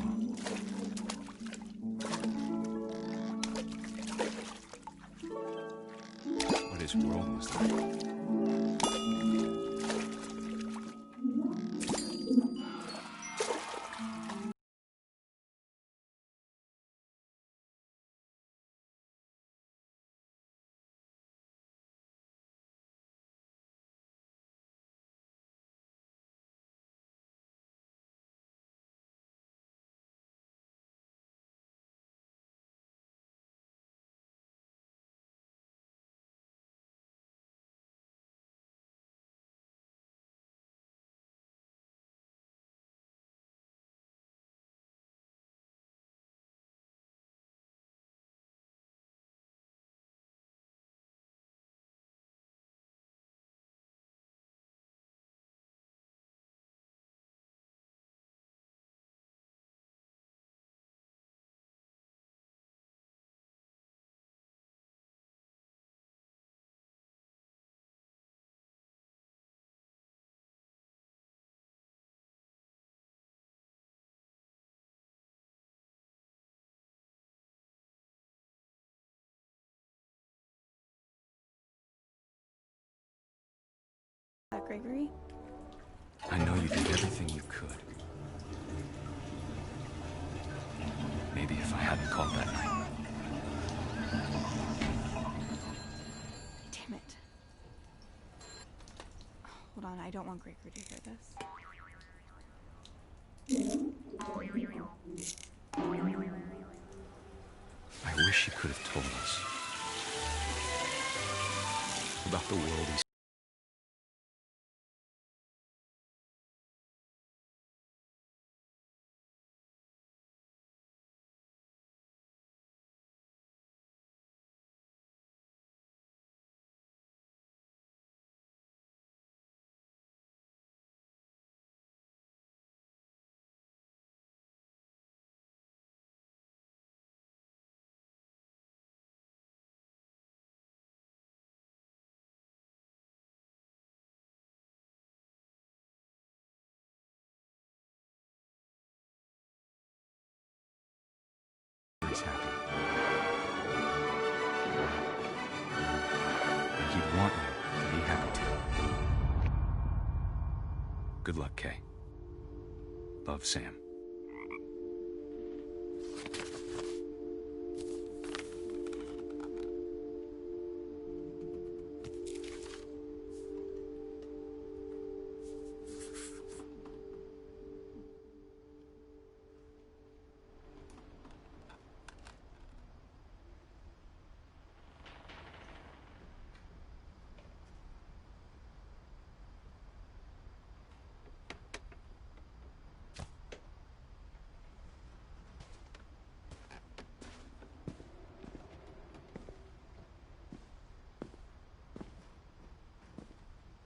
Speaker 10: What his world was like.
Speaker 12: Gregory?
Speaker 10: I know you did everything you could. Maybe if I hadn't called that night.
Speaker 12: Damn it. Hold on, I don't want Gregory to hear this.
Speaker 10: I wish he could have told us about the world he's... He's happy. And he'd want you to be happy too. Good luck, Kay. Love, Sam.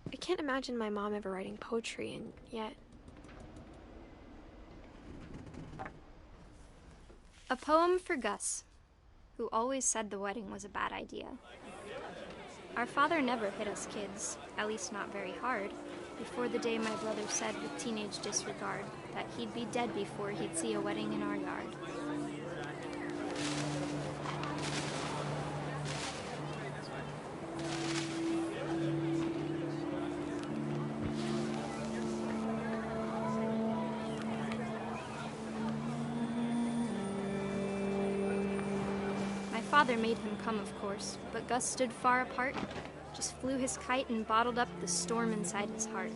Speaker 2: I can't imagine my mom ever writing poetry, and yet...
Speaker 11: A poem for Gus, who always said the wedding was a bad idea. Our father never hit us kids, at least not very hard, before the day my brother said with teenage disregard that he'd be dead before he'd see a wedding in our yard. My father made him come, of course, but Gus stood far apart, just flew his kite and bottled up the storm inside his heart.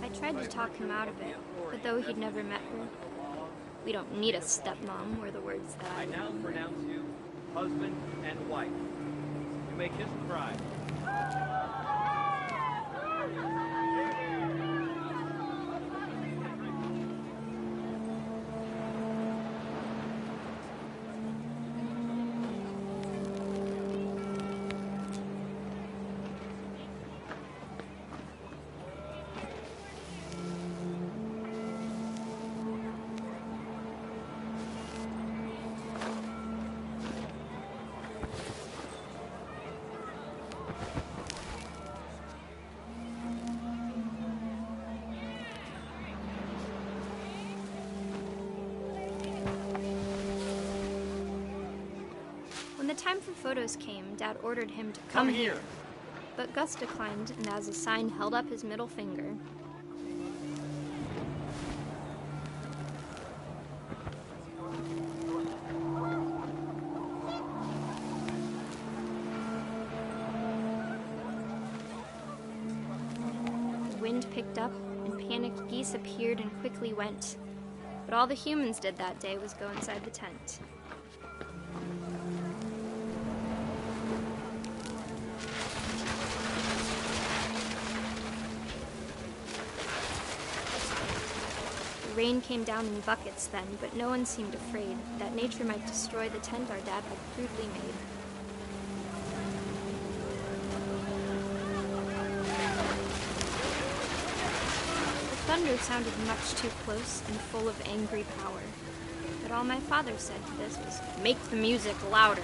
Speaker 11: I tried to talk him out of it, but though he'd never met her, we don't need a stepmom, were the words that I
Speaker 13: now pronounce you husband and wife. You may kiss the bride.
Speaker 11: When the time for photos came, Dad ordered him to come here. But Gus declined, and as a sign held up his middle finger. The wind picked up, and panicked geese appeared and quickly went. But all the humans did that day was go inside the tent. The rain came down in buckets then, but no one seemed afraid that nature might destroy the tent our dad had crudely made. The thunder sounded much too close and full of angry power. But all my father said to this was, "Make the music louder."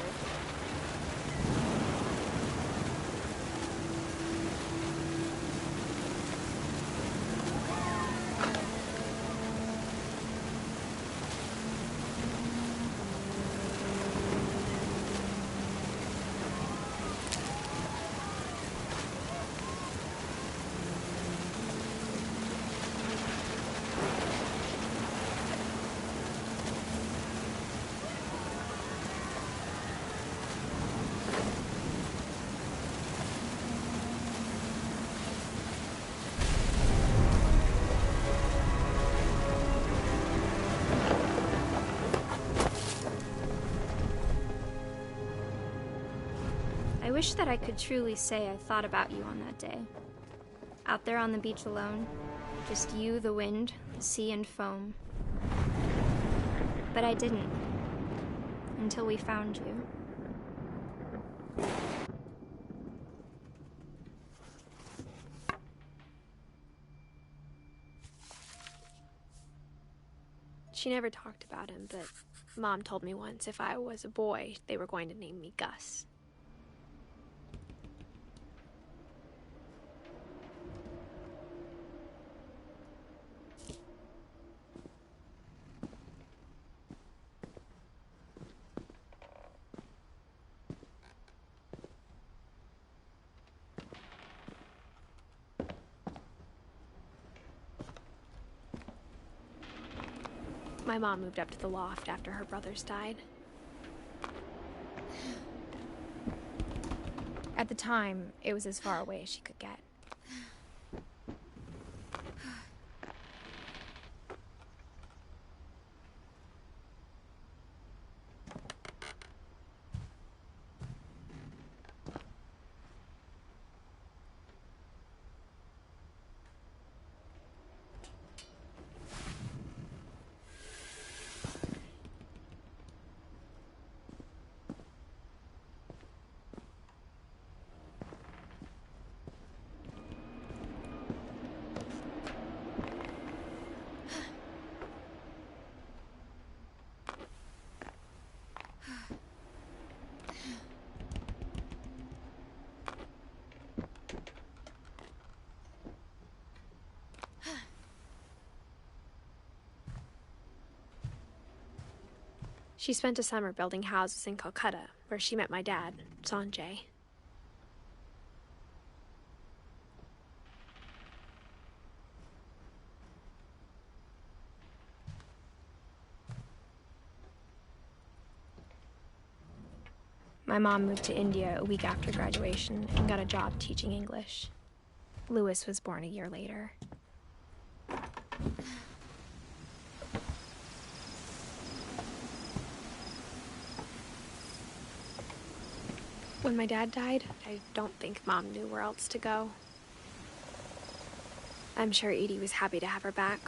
Speaker 11: I wish that I could truly say I thought about you on that day. Out there on the beach alone, just you, the wind, the sea, and foam. But I didn't, until we found you.
Speaker 2: She never talked about him, but Mom told me once if I was a boy, they were going to name me Gus. My mom moved up to the loft after her brothers died. At the time, it was as far away as she could get. She spent a summer building houses in Calcutta, where she met my dad, Sanjay. My mom moved to India a week after graduation and got a job teaching English. Louis was born a year later. When my dad died, I don't think Mom knew where else to go. I'm sure Edie was happy to have her back.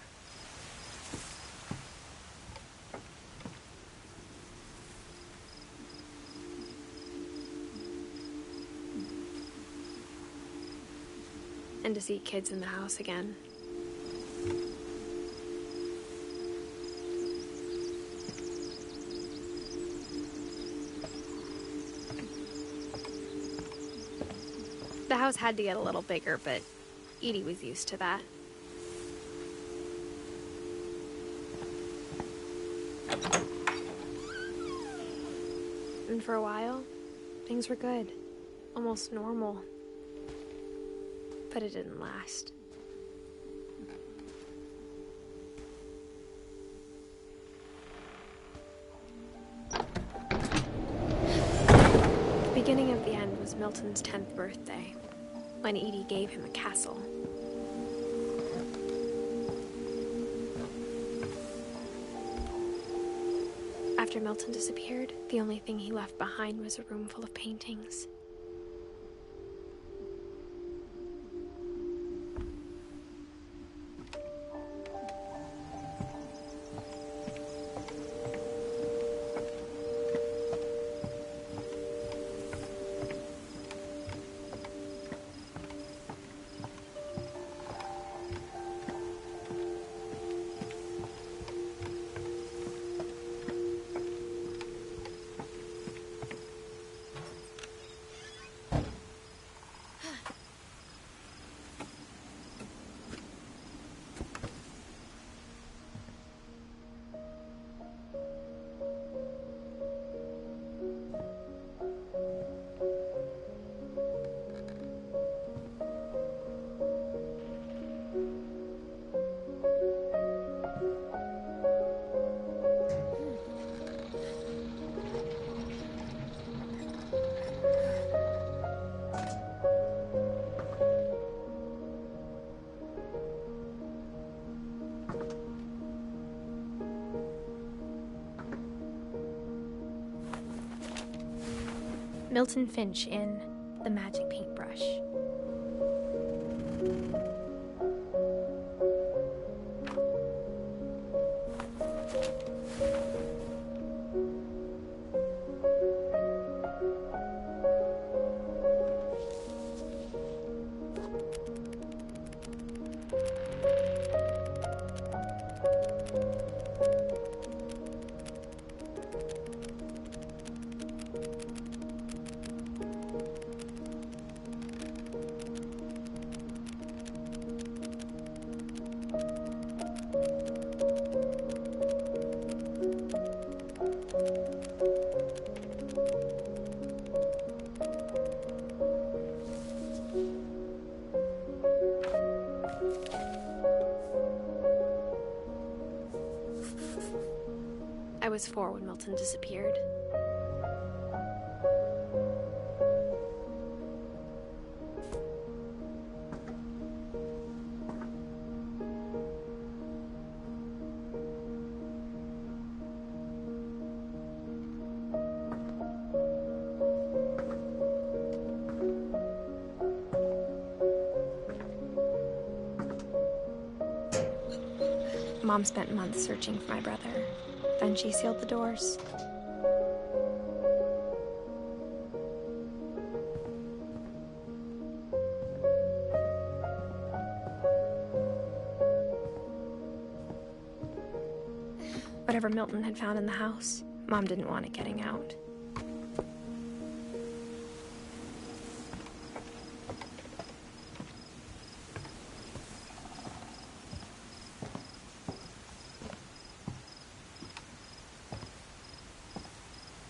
Speaker 2: And to see kids in the house again. The house had to get a little bigger, but Edie was used to that. And for a while, things were good. Almost normal. But it didn't last. The beginning of the end was Milton's 10th birthday, when Edie gave him a castle. After Milton disappeared, the only thing he left behind was a room full of paintings. Milton Finch in The Magic Paintbrush. I was 4 when Milton disappeared. Mom spent months searching for my brother. Then she sealed the doors. Whatever Milton had found in the house, Mom didn't want it getting out.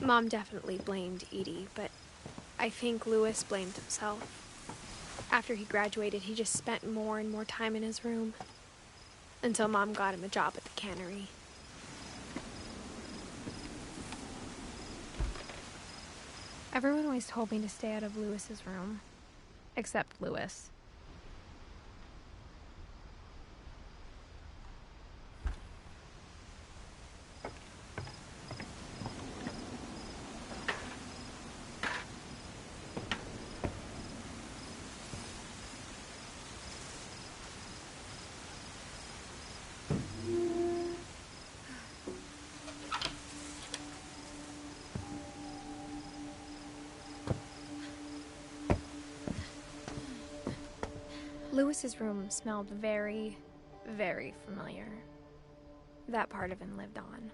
Speaker 2: Mom definitely blamed Edie, but I think Louis blamed himself. After he graduated, he just spent more and more time in his room. Until Mom got him a job at the cannery. Everyone always told me to stay out of Louis's room. Except Louis. Louis's room smelled very, very familiar. That part of him lived on.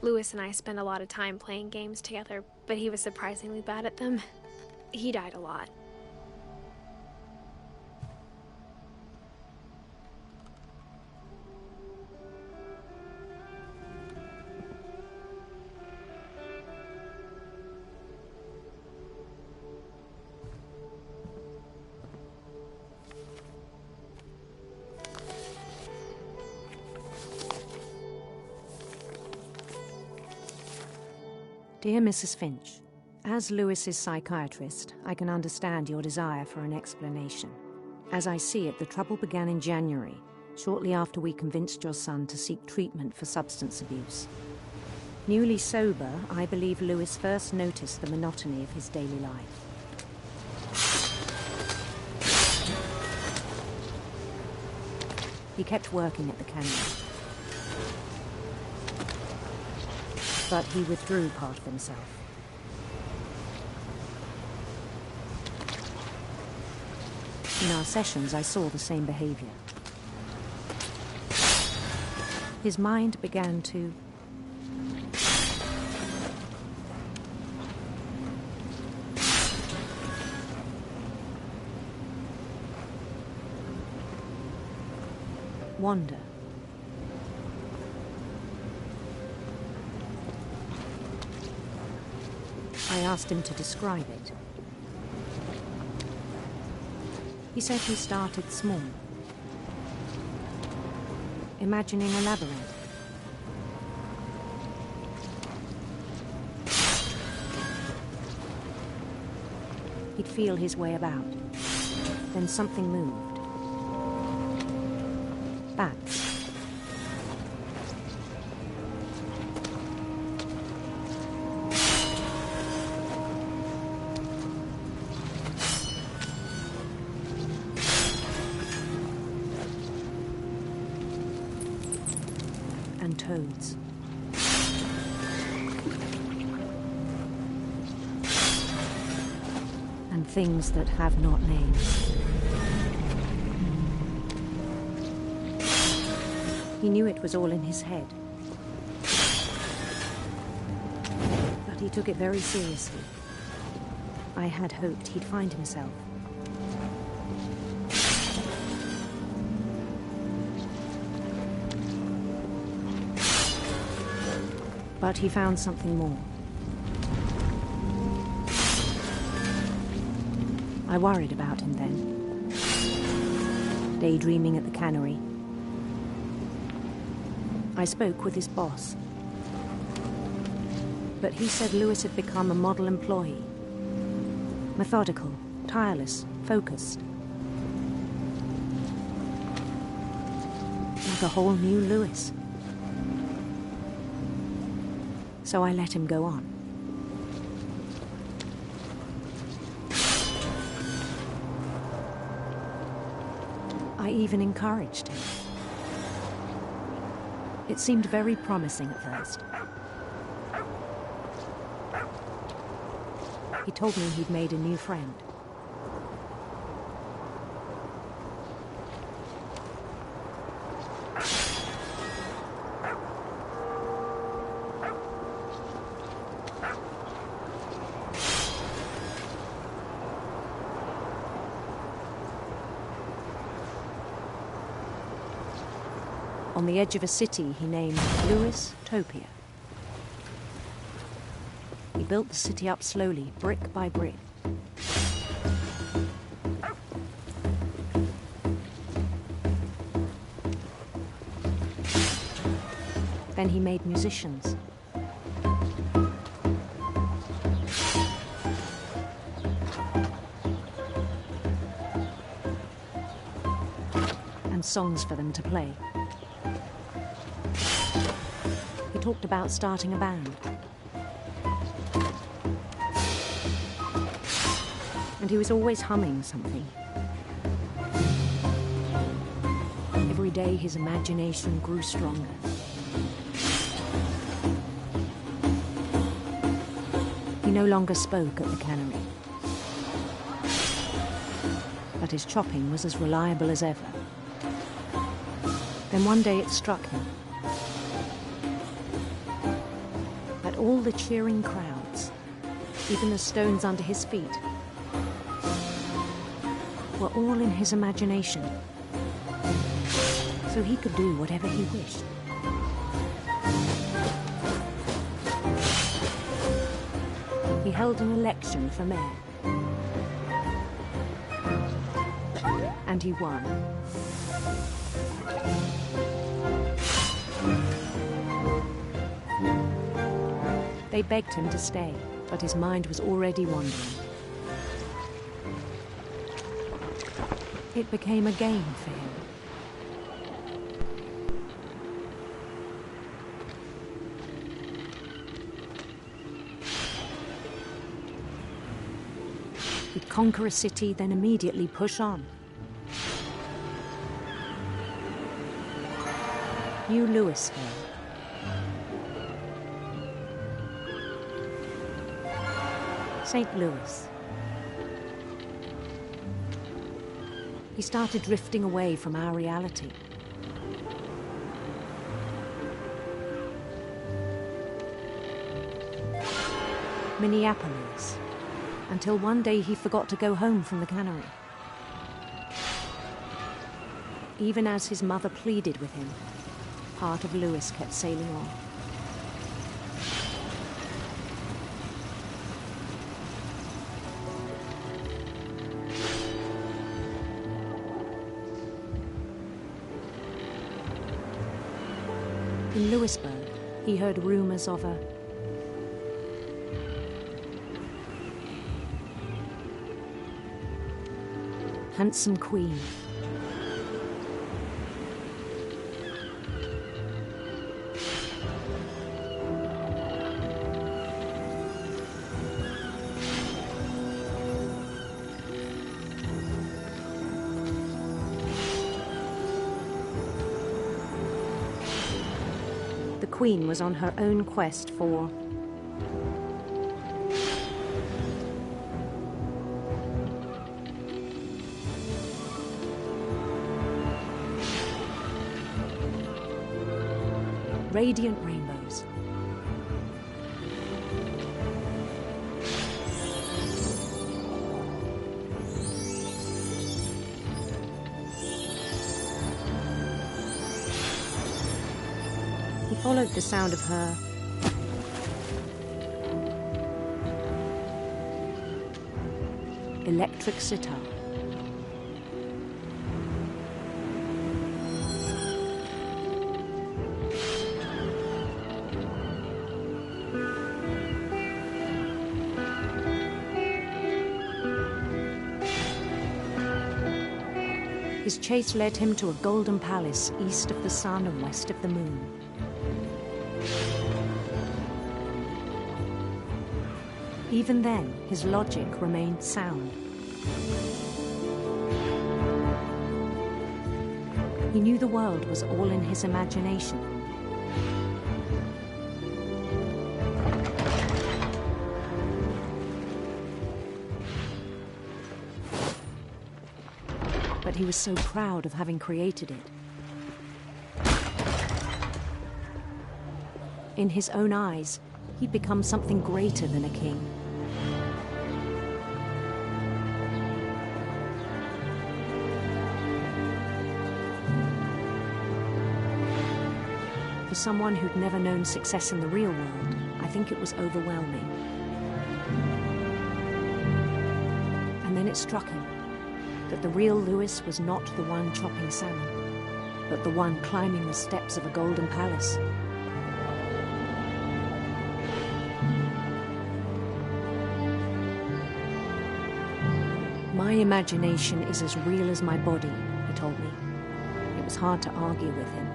Speaker 2: Louis and I spent a lot of time playing games together, but he was surprisingly bad at them. He died a lot.
Speaker 14: Dear Mrs. Finch, as Louis's psychiatrist, I can understand your desire for an explanation. As I see it, the trouble began in January, shortly after we convinced your son to seek treatment for substance abuse. Newly sober, I believe Louis first noticed the monotony of his daily life. He kept working at the cannery. But he withdrew part of himself. In our sessions, I saw the same behavior. His mind began to wander. I asked him to describe it. He said he started small, imagining a labyrinth. He'd feel his way about. Then something moved. Bats. And toads. And things that have not names. He knew it was all in his head. But he took it very seriously. I had hoped he'd find himself. But he found something more. I worried about him then. Daydreaming at the cannery. I spoke with his boss. But he said Louis had become a model employee. Methodical, tireless, focused. Like a whole new Louis. So I let him go on. I even encouraged him. It seemed very promising at first. He told me he'd made a new friend. on the edge of a city he named Lewis Topia. He built the city up slowly, brick by brick. Then he made musicians. And songs for them to play. He talked about starting a band. And he was always humming something. Every day his imagination grew stronger. He no longer spoke at the cannery. But his chopping was as reliable as ever. Then one day it struck him that all the cheering crowds, even the stones under his feet, were all in his imagination, so he could do whatever he wished. He held an election for mayor, and he won. They begged him to stay, but his mind was already wandering. It became a game for him. He'd conquer a city, then immediately push on. New Louisville. St. Louis. He started drifting away from our reality. Minneapolis, until one day he forgot to go home from the cannery. Even as his mother pleaded with him, part of Louis kept sailing on. In Louisburg, he heard rumors of a handsome queen. The queen was on her own quest for radiant rainbows. He followed the sound of her electric sitar. His chase led him to a golden palace east of the sun and west of the moon. Even then, his logic remained sound. He knew the world was all in his imagination. But he was so proud of having created it. In his own eyes, he'd become something greater than a king. someone who'd never known success in the real world, I think it was overwhelming. And then it struck him that the real Lewis was not the one chopping salmon, but the one climbing the steps of a golden palace. My imagination is as real as my body, he told me. It was hard to argue with him.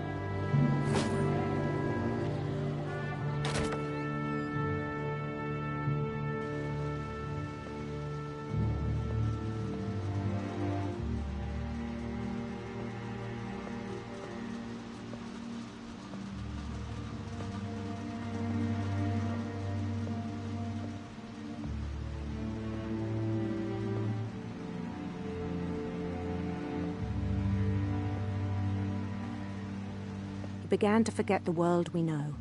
Speaker 14: Began to forget the world we know.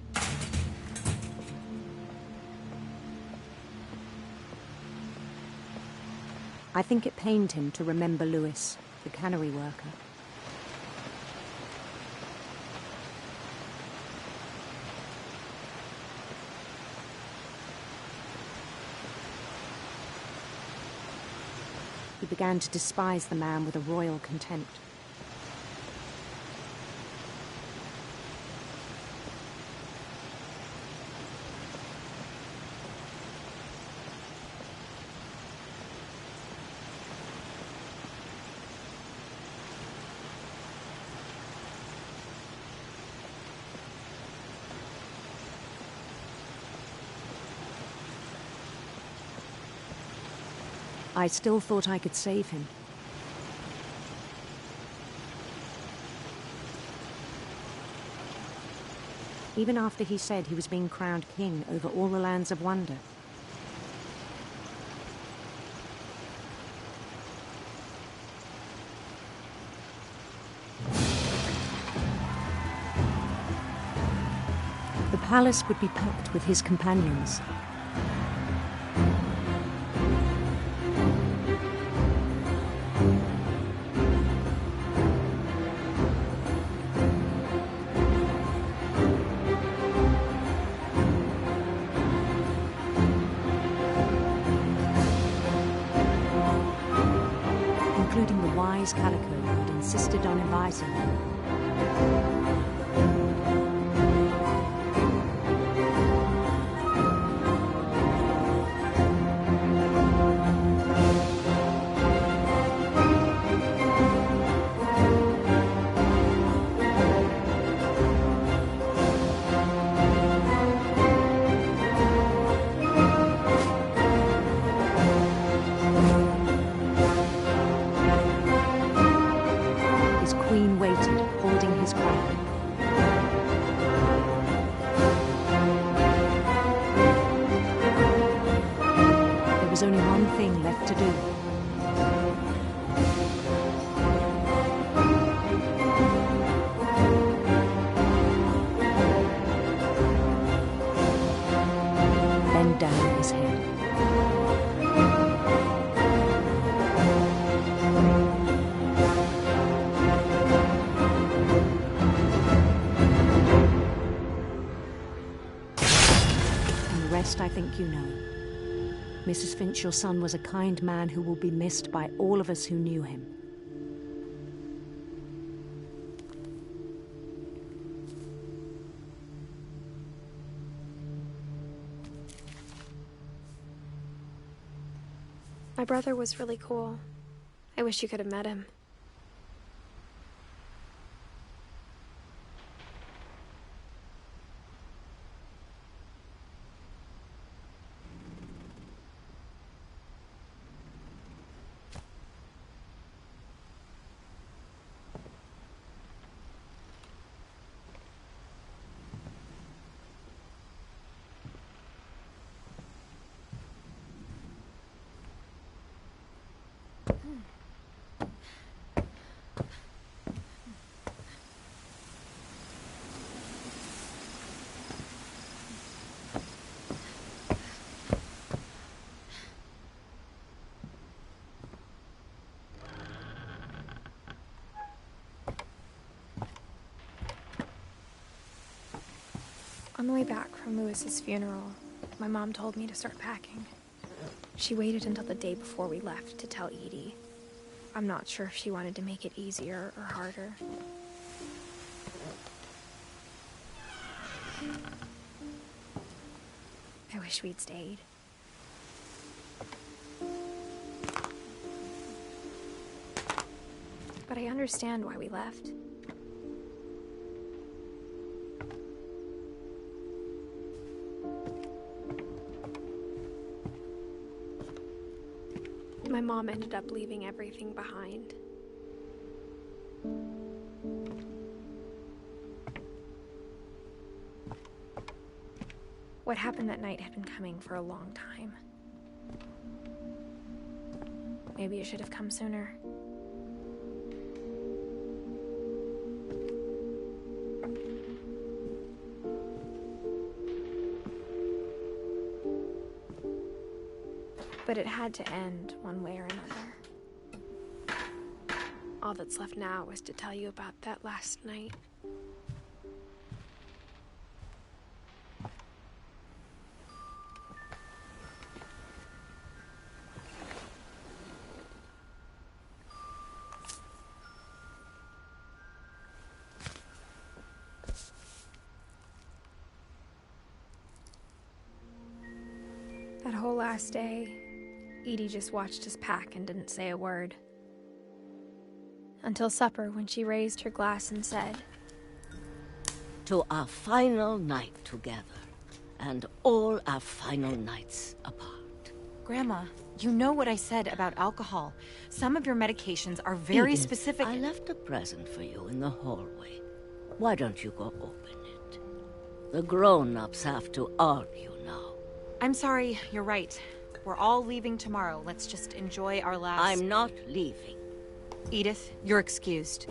Speaker 14: I think it pained him to remember Lewis, the cannery worker. He began to despise the man with a royal contempt. I still thought I could save him. Even after he said he was being crowned king over all the lands of wonder. The palace would be packed with his companions. Including the wise Calico who had insisted on inviting them. I think you know. Mrs. Finch, your son was a kind man who will be missed by all of us who knew him.
Speaker 2: My brother was really cool. I wish you could have met him. way back from Lewis's funeral, my mom told me to start packing. She waited until the day before we left to tell Edie. I'm not sure if she wanted to make it easier or harder. I wish we'd stayed. But I understand why we left. My mom ended up leaving everything behind. What happened that night had been coming for a long time. Maybe it should have come sooner. But it had to end one way or another. All that's left now is to tell you about that last night. That whole last day, Edie just watched us pack and didn't say a word. Until supper, when she raised her glass and said,
Speaker 15: "To our final night together, and all our final nights apart."
Speaker 16: Grandma, you know what I said about alcohol. Some of your medications are very
Speaker 15: Edith,
Speaker 16: specific.
Speaker 15: I left a present for you in the hallway. Why don't you go open it? The grown-ups have to argue now.
Speaker 16: I'm sorry, you're right. We're all leaving tomorrow. Let's just enjoy our last...
Speaker 15: I'm not leaving.
Speaker 16: Edith, you're excused.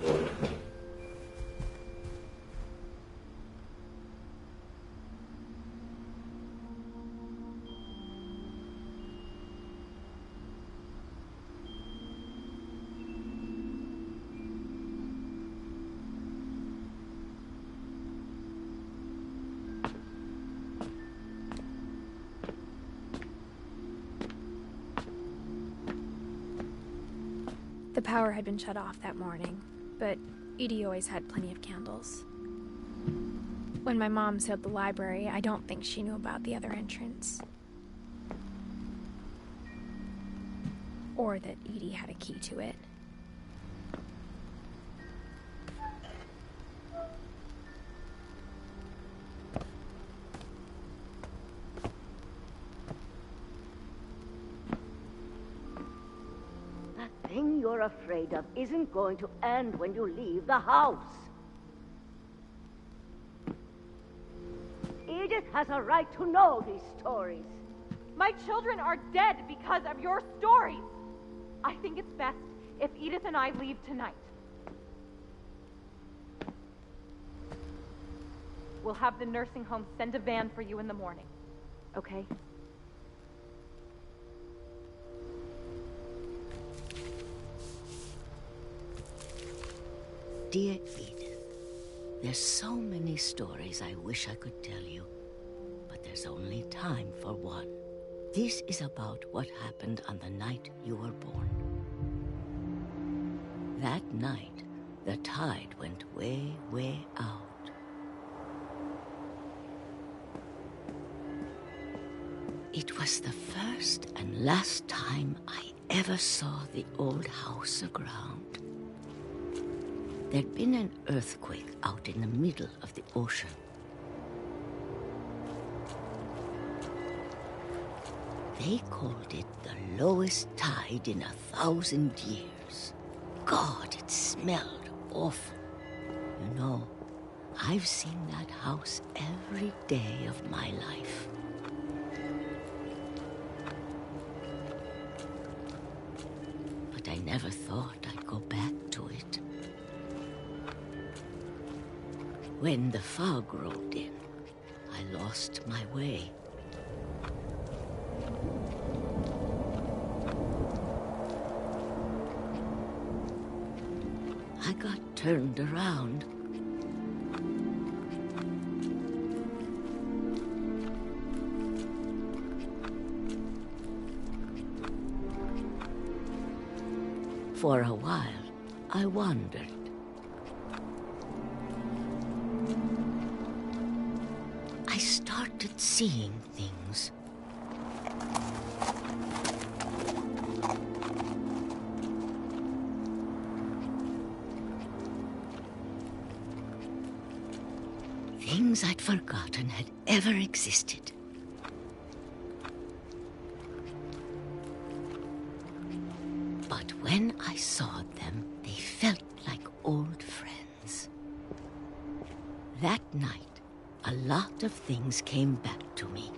Speaker 2: The power had been shut off that morning, but Edie always had plenty of candles. When my mom sealed the library, I don't think she knew about the other entrance. Or that Edie had a key to it.
Speaker 15: The thing you're afraid of isn't going to end when you leave the house. Edith has a right to know these stories.
Speaker 12: My children are dead because of your stories. I think it's best if Edith and I leave tonight. We'll have the nursing home send a van for you in the morning, okay?
Speaker 15: Dear Edith, there's so many stories I wish I could tell you, but there's only time for one. This is about what happened on the night you were born. That night, the tide went way, way out. It was the first and last time I ever saw the old house aground. There'd been an earthquake out in the middle of the ocean. They called it the lowest tide in 1,000 years. God, it smelled awful. You know, I've seen that house every day of my life. But I never thought I'd go back to it. When the fog rolled in, I lost my way. I got turned around. For a while, I wandered. I started seeing things. Things I'd forgotten had ever existed. But when I saw them, they felt like old friends. That night, a lot of things came back to me.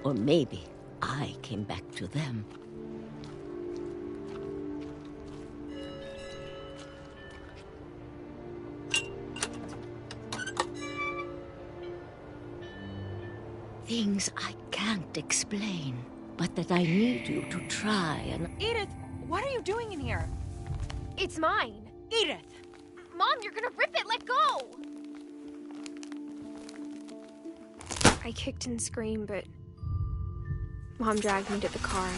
Speaker 15: Or maybe I came back to them. Things I can't explain, but that I need you to try and...
Speaker 16: Edith, what are you doing in here?
Speaker 2: It's mine.
Speaker 16: Edith!
Speaker 2: Mom, you're gonna rip it! Let go! I kicked and screamed, but Mom dragged me to the car.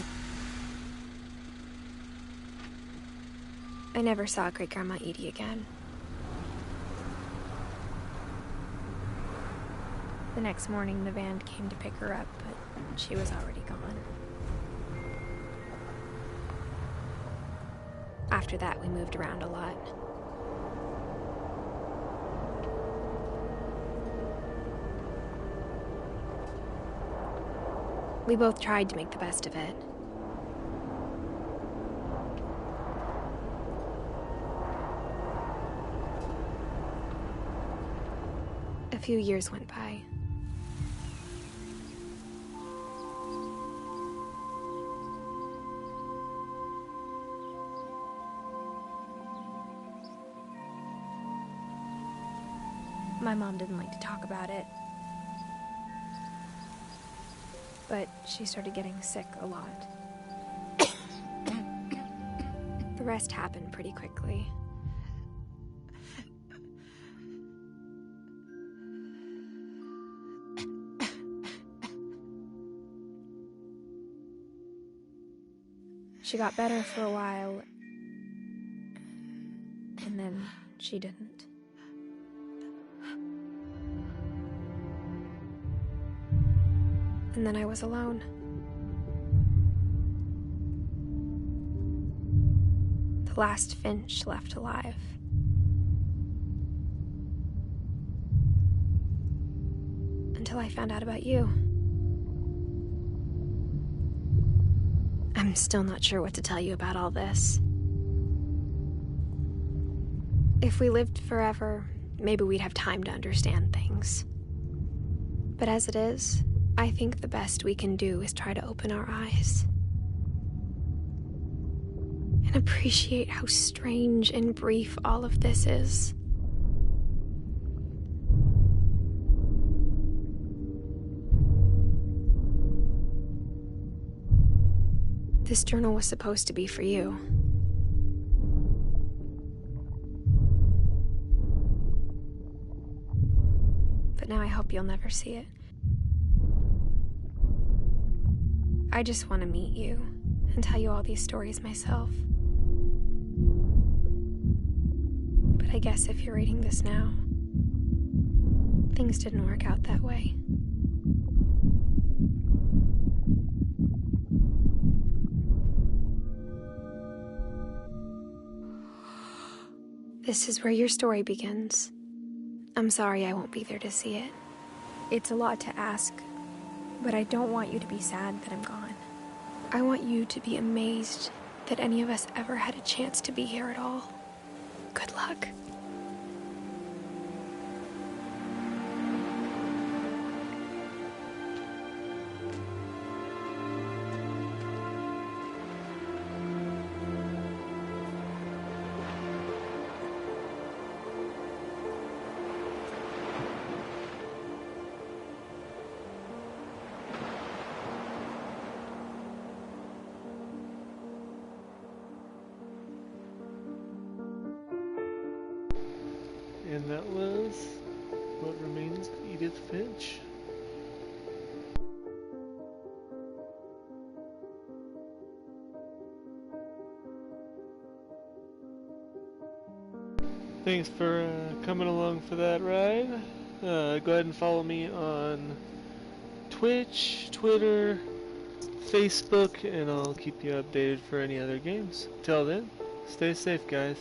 Speaker 2: I never saw Great-Grandma Edie again. The next morning, the van came to pick her up, but she was already gone. After that, we moved around a lot. We both tried to make the best of it. A few years went by. My mom didn't like to talk about it. But she started getting sick a lot. The rest happened pretty quickly. She got better for a while, and then she didn't. And then I was alone. The last Finch left alive. Until I found out about you. I'm still not sure what to tell you about all this. If we lived forever, maybe we'd have time to understand things. But as it is, I think the best we can do is try to open our eyes. And appreciate how strange and brief all of this is. This journal was supposed to be for you. But now I hope you'll never see it. I just want to meet you and tell you all these stories myself. But I guess if you're reading this now, things didn't work out that way. This is where your story begins. I'm sorry I won't be there to see it. It's a lot to ask, but I don't want you to be sad that I'm gone. I want you to be amazed that any of us ever had a chance to be here at all. Good luck.
Speaker 1: And that was What Remains of Edith Finch. Thanks for coming along for that ride. Go ahead and follow me on Twitch, Twitter, Facebook, and I'll keep you updated for any other games. Till then, stay safe, guys.